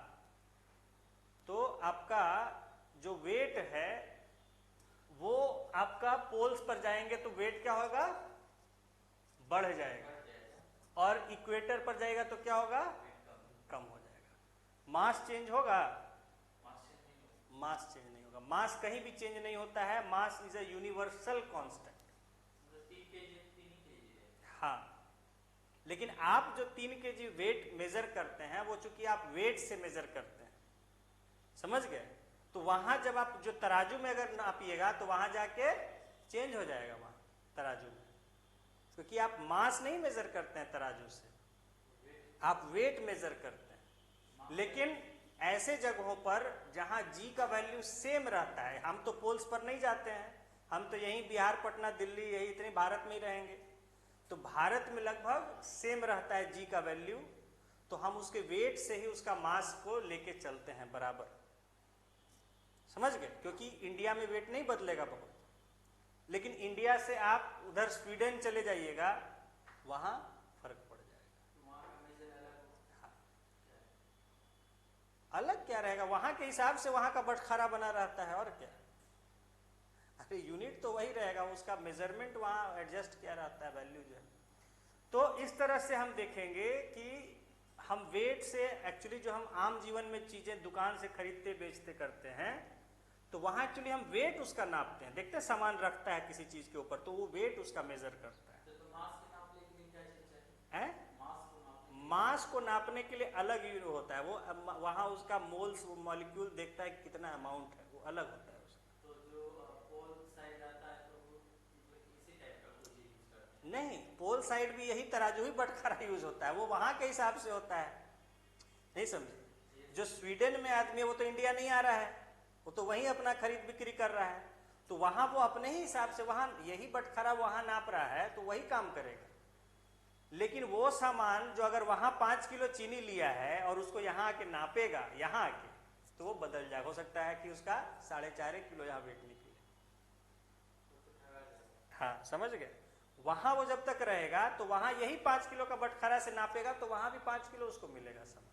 तो आपका जो वेट है वो आपका पोल्स पर जाएंगे तो वेट क्या होगा, बढ़ जाएगा, और इक्वेटर पर जाएगा तो क्या होगा, कम हो जाएगा। मास चेंज होगा, मास चेंज नहीं होगा, मास कहीं भी चेंज नहीं होता है, mass is a universal constant. हाँ, लेकिन आप जो 3 kg वेट मेजर करते हैं वो चूंकि आप वेट से मेजर करते हैं, समझ गए, तो वहां जब आप जो तराजू में अगर नापिएगा तो वहां जाके चेंज हो जाएगा वहां तराजू में, क्योंकि आप मास नहीं मेजर करते हैं तराजू से, आप वेट मेजर करते हैं। लेकिन ऐसे जगहों पर जहां जी का वैल्यू सेम रहता है, हम तो पोल्स पर नहीं जाते हैं, हम तो यहीं बिहार, पटना, दिल्ली, यही इतने भारत में ही रहेंगे, तो भारत में लगभग सेम रहता है जी का वैल्यू, तो हम उसके वेट से ही उसका मास को लेके चलते हैं बराबर, समझ गए, क्योंकि इंडिया में वेट नहीं बदलेगा बहुत। लेकिन इंडिया से आप उधर स्वीडन चले जाइएगा, वहां फर्क पड़ जाएगा। हाँ, अलग क्या रहेगा, वहां के हिसाब से वहां का बटखरा बना रहता है, और क्या, अरे यूनिट तो वही रहेगा, उसका मेजरमेंट वहां एडजस्ट किया रहता है, वैल्यू जो है। तो इस तरह से हम देखेंगे कि हम वेट से एक्चुअली जो हम आम जीवन में चीजें दुकान से खरीदते बेचते करते हैं, तो वहां एक्चुअली हम वेट उसका नापते हैं, देखते हैं सामान रखता है किसी चीज के ऊपर तो वो वेट उसका मेजर करता है। मास को नापने के लिए अलग यूनिट होता है, वो वहां उसका मोल्स, वो मॉलिक्यूल देखता है कितना अमाउंट है, वो अलग होता है उसका।
तो जो
नहीं, पोल साइड भी यही तराजू ही बटखरा यूज होता है, वो वहां के हिसाब से होता है, नहीं समझे। जो स्वीडन में आदमी है वो तो इंडिया नहीं आ रहा है, वो तो वहीं अपना खरीद बिक्री कर रहा है, तो वहां वो अपने ही हिसाब से वहां यही बटखरा वहां नाप रहा है तो वही काम करेगा। लेकिन वो सामान जो अगर वहां 5 किलो चीनी लिया है और उसको यहाँ आके नापेगा, यहाँ आके, तो वो बदल जाएगा, हो सकता है कि उसका 4.5 किलो यहाँ वेट निकले। हाँ समझ गए। वहां वो जब तक रहेगा तो वहां यही 5 किलो का बटखरा से नापेगा तो वहां भी 5 किलो उसको मिलेगा सामान।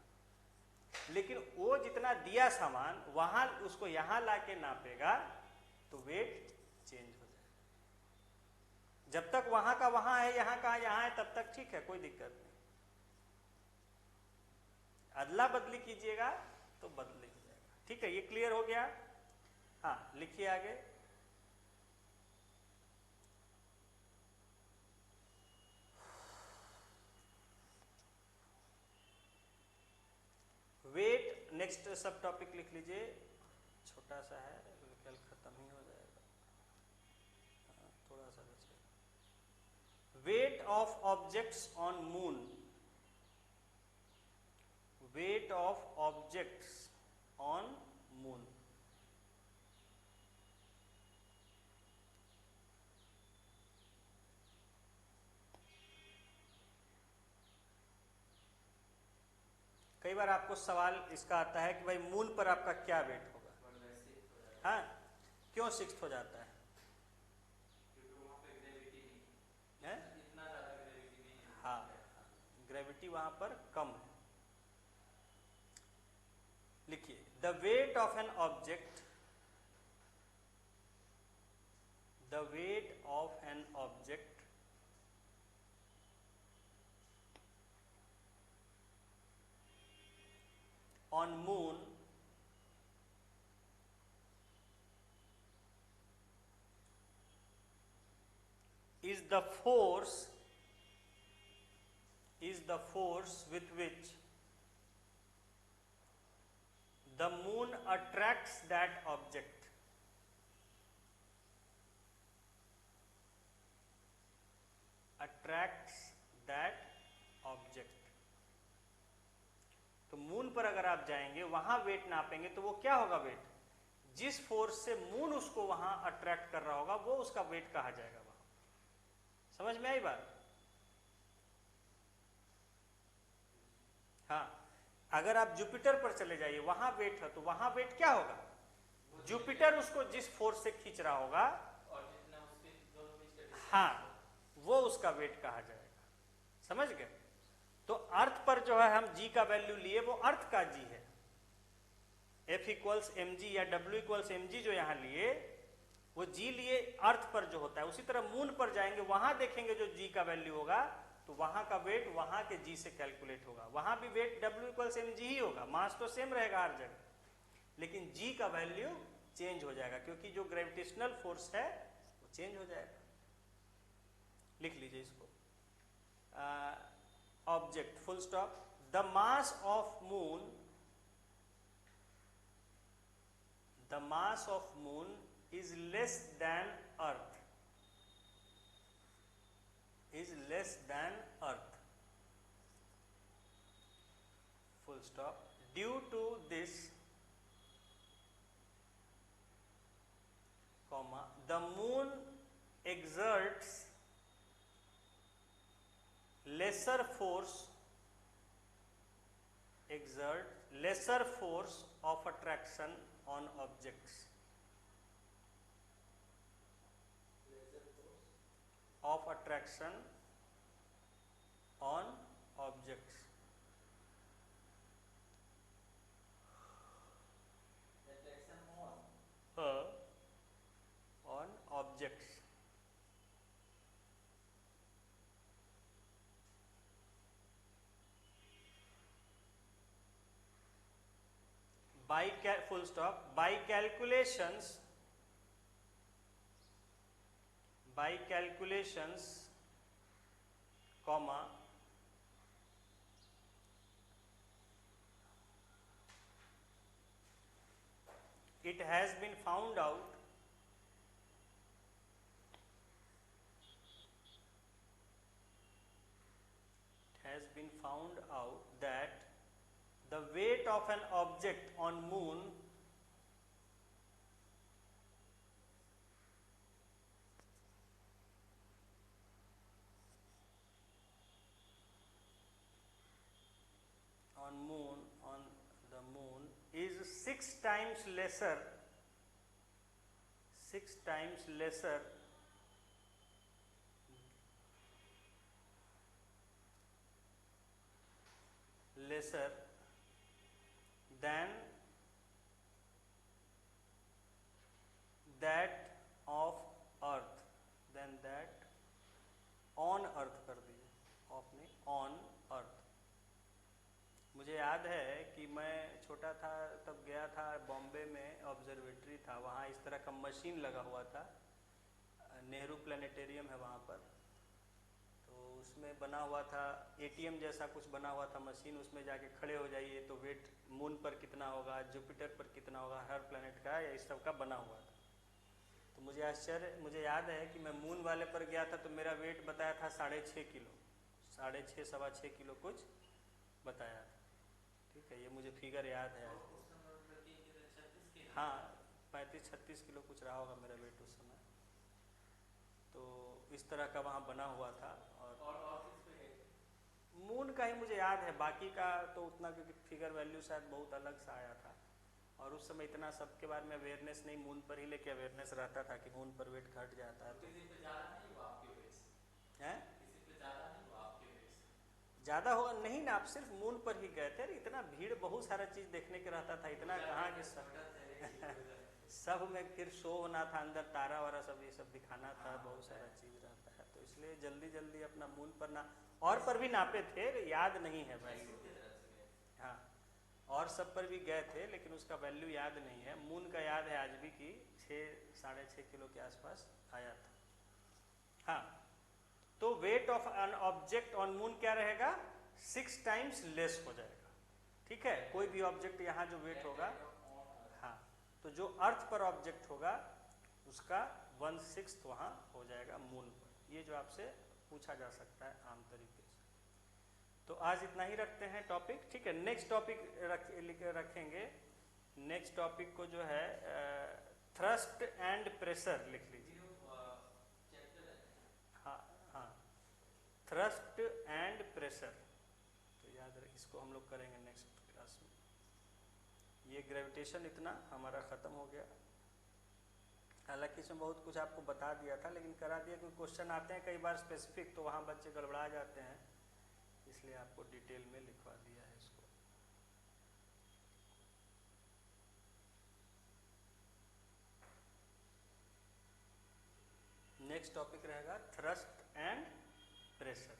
लेकिन वो जितना दिया सामान वहां उसको यहां लाके नापेगा तो वेट चेंज हो जाएगा। जब तक वहां का वहां है, यहां का यहां है, तब तक ठीक है, कोई दिक्कत नहीं। अदला बदली कीजिएगा तो बदली हो जाएगा। ठीक है, ये क्लियर हो गया। हाँ लिखिए आगे। वेट, नेक्स्ट सब टॉपिक लिख लीजिए, छोटा सा है, कल खत्म ही हो जाएगा। थोड़ा सा बचेगा। Weight of objects on moon, weight of objects on moon. कई बार आपको सवाल इसका आता है कि भाई मून पर आपका क्या वेट होगा। हाँ, क्यों 6 हो जाता है? है? हाँ, ग्रेविटी वहां पर कम है। लिखिए, the weight of an object, the weight of an object on moon is the force with which the moon attracts that object, तो मून पर अगर आप जाएंगे वहां वेट नापेंगे तो वो क्या होगा, वेट जिस फोर्स से मून उसको वहां अट्रैक्ट कर रहा होगा वो उसका वेट कहा जाएगा वहां। समझ में आई बात? हाँ, अगर आप जुपिटर पर चले जाइए वहां वेट है तो वहां वेट क्या होगा, जुपिटर उसको जिस फोर्स से खींच रहा होगा
और जितना उसके दोनों बीच का डिस्टेंस,
हाँ, वो उसका वेट कहा जाएगा। समझ गए? तो अर्थ पर जो है हम जी का वैल्यू लिए वो अर्थ का जी है, F इक्वल्स एम जी या W इक्वल्स एम जी जो यहां लिए वो जी लिए अर्थ पर जो होता है। उसी तरह मून पर जाएंगे वहां देखेंगे जो जी का वैल्यू होगा तो वहां का वेट वहां के जी से कैलकुलेट होगा। वहां भी weight W equals M G ही होगा, मास तो सेम रहेगा हर जगह, लेकिन जी का वैल्यू चेंज हो जाएगा क्योंकि जो ग्रेविटेशनल फोर्स है वो चेंज हो जाएगा। लिख लीजिए इसको, object full stop, the mass of moon, the mass of moon is less than earth, full stop. Due to this, comma, the moon exerts lesser force of attraction on objects, on objects by full stop, by calculations, comma, it has been found out found out that the weight of an object on moon on the moon is 6 times lesser than that of earth, than that on अर्थ कर दीजिए, ऑफ नहीं, ऑन अर्थ। मुझे याद है कि मैं छोटा था तब गया था बॉम्बे में, ऑब्जर्वेटरी था वहाँ, इस तरह का मशीन लगा हुआ था, नेहरू प्लानिटेरियम है वहाँ पर, तो उसमें बना हुआ था एटीएम जैसा कुछ बना हुआ था मशीन, उसमें जाके खड़े हो जाइए तो वेट मून पर कितना होगा, जुपिटर पर कितना होगा, हर प्लैनेट का, इस सब का बना हुआ था। तो मुझे याद है कि मैं मून वाले पर गया था तो मेरा वेट बताया था 6.5 किलो, 6.5 सवा 6 किलो कुछ बताया था। ठीक है, ये मुझे फिगर याद है। हाँ, 35-36 किलो कुछ रहा होगा मेरा वेट उस समय। तो इस तरह का वहाँ बना हुआ था। और मून का ही मुझे याद है, बाकी का तो उतना, क्योंकि फिगर वैल्यू शायद बहुत अलग सा आया था, और उस समय इतना सबके बारे में अवेयरनेस नहीं, मून पर ही लेके अवेयरनेस रहता था कि मून पर वेट घट जाता है। ज़्यादा होगा नहीं ना, आप सिर्फ मून पर ही गए थे, इतना भीड़, बहुत सारा चीज़ देखने के रहता था, इतना कहाँ कि सब में फिर शो होना था, अंदर तारा वारा सब ये सब दिखाना था, बहुत सारा चीज़ रहता है, तो इसलिए जल्दी जल्दी अपना मून पर ना, और पर भी नापे थे, याद नहीं है वैल्यू। हाँ, और सब पर भी गए थे लेकिन उसका वैल्यू याद नहीं है। मून का याद है आज भी कि 6-6.5 किलो के आसपास आया था। हाँ, तो weight of an object on moon क्या रहेगा, 6 टाइम्स लेस हो जाएगा। ठीक है, कोई भी ऑब्जेक्ट यहाँ जो वेट होगा, हाँ, तो जो अर्थ पर ऑब्जेक्ट होगा उसका 1/6 वहाँ हो जाएगा मून पर। ये जो आपसे पूछा जा सकता है आम तरीके से। तो आज इतना ही रखते हैं टॉपिक। ठीक है, नेक्स्ट टॉपिक रखेंगे। नेक्स्ट टॉपिक को जो है थ्रस्ट एंड प्रेशर लिख लीजिए। हाँ, थ्रस्ट एंड प्रेशर, तो याद रख, इसको हम लोग करेंगे नेक्स्ट क्लास में। ये ग्रेविटेशन इतना हमारा ख़त्म हो गया। हालांकि इसमें बहुत कुछ आपको बता दिया था, लेकिन करा दिया, क्योंकि क्वेश्चन आते हैं कई बार स्पेसिफिक, तो वहाँ बच्चे गड़बड़ा जाते हैं, इसलिए आपको डिटेल में लिखवा दिया है इसको। नेक्स्ट टॉपिक रहेगा थ्रस्ट एंड प्रेशर।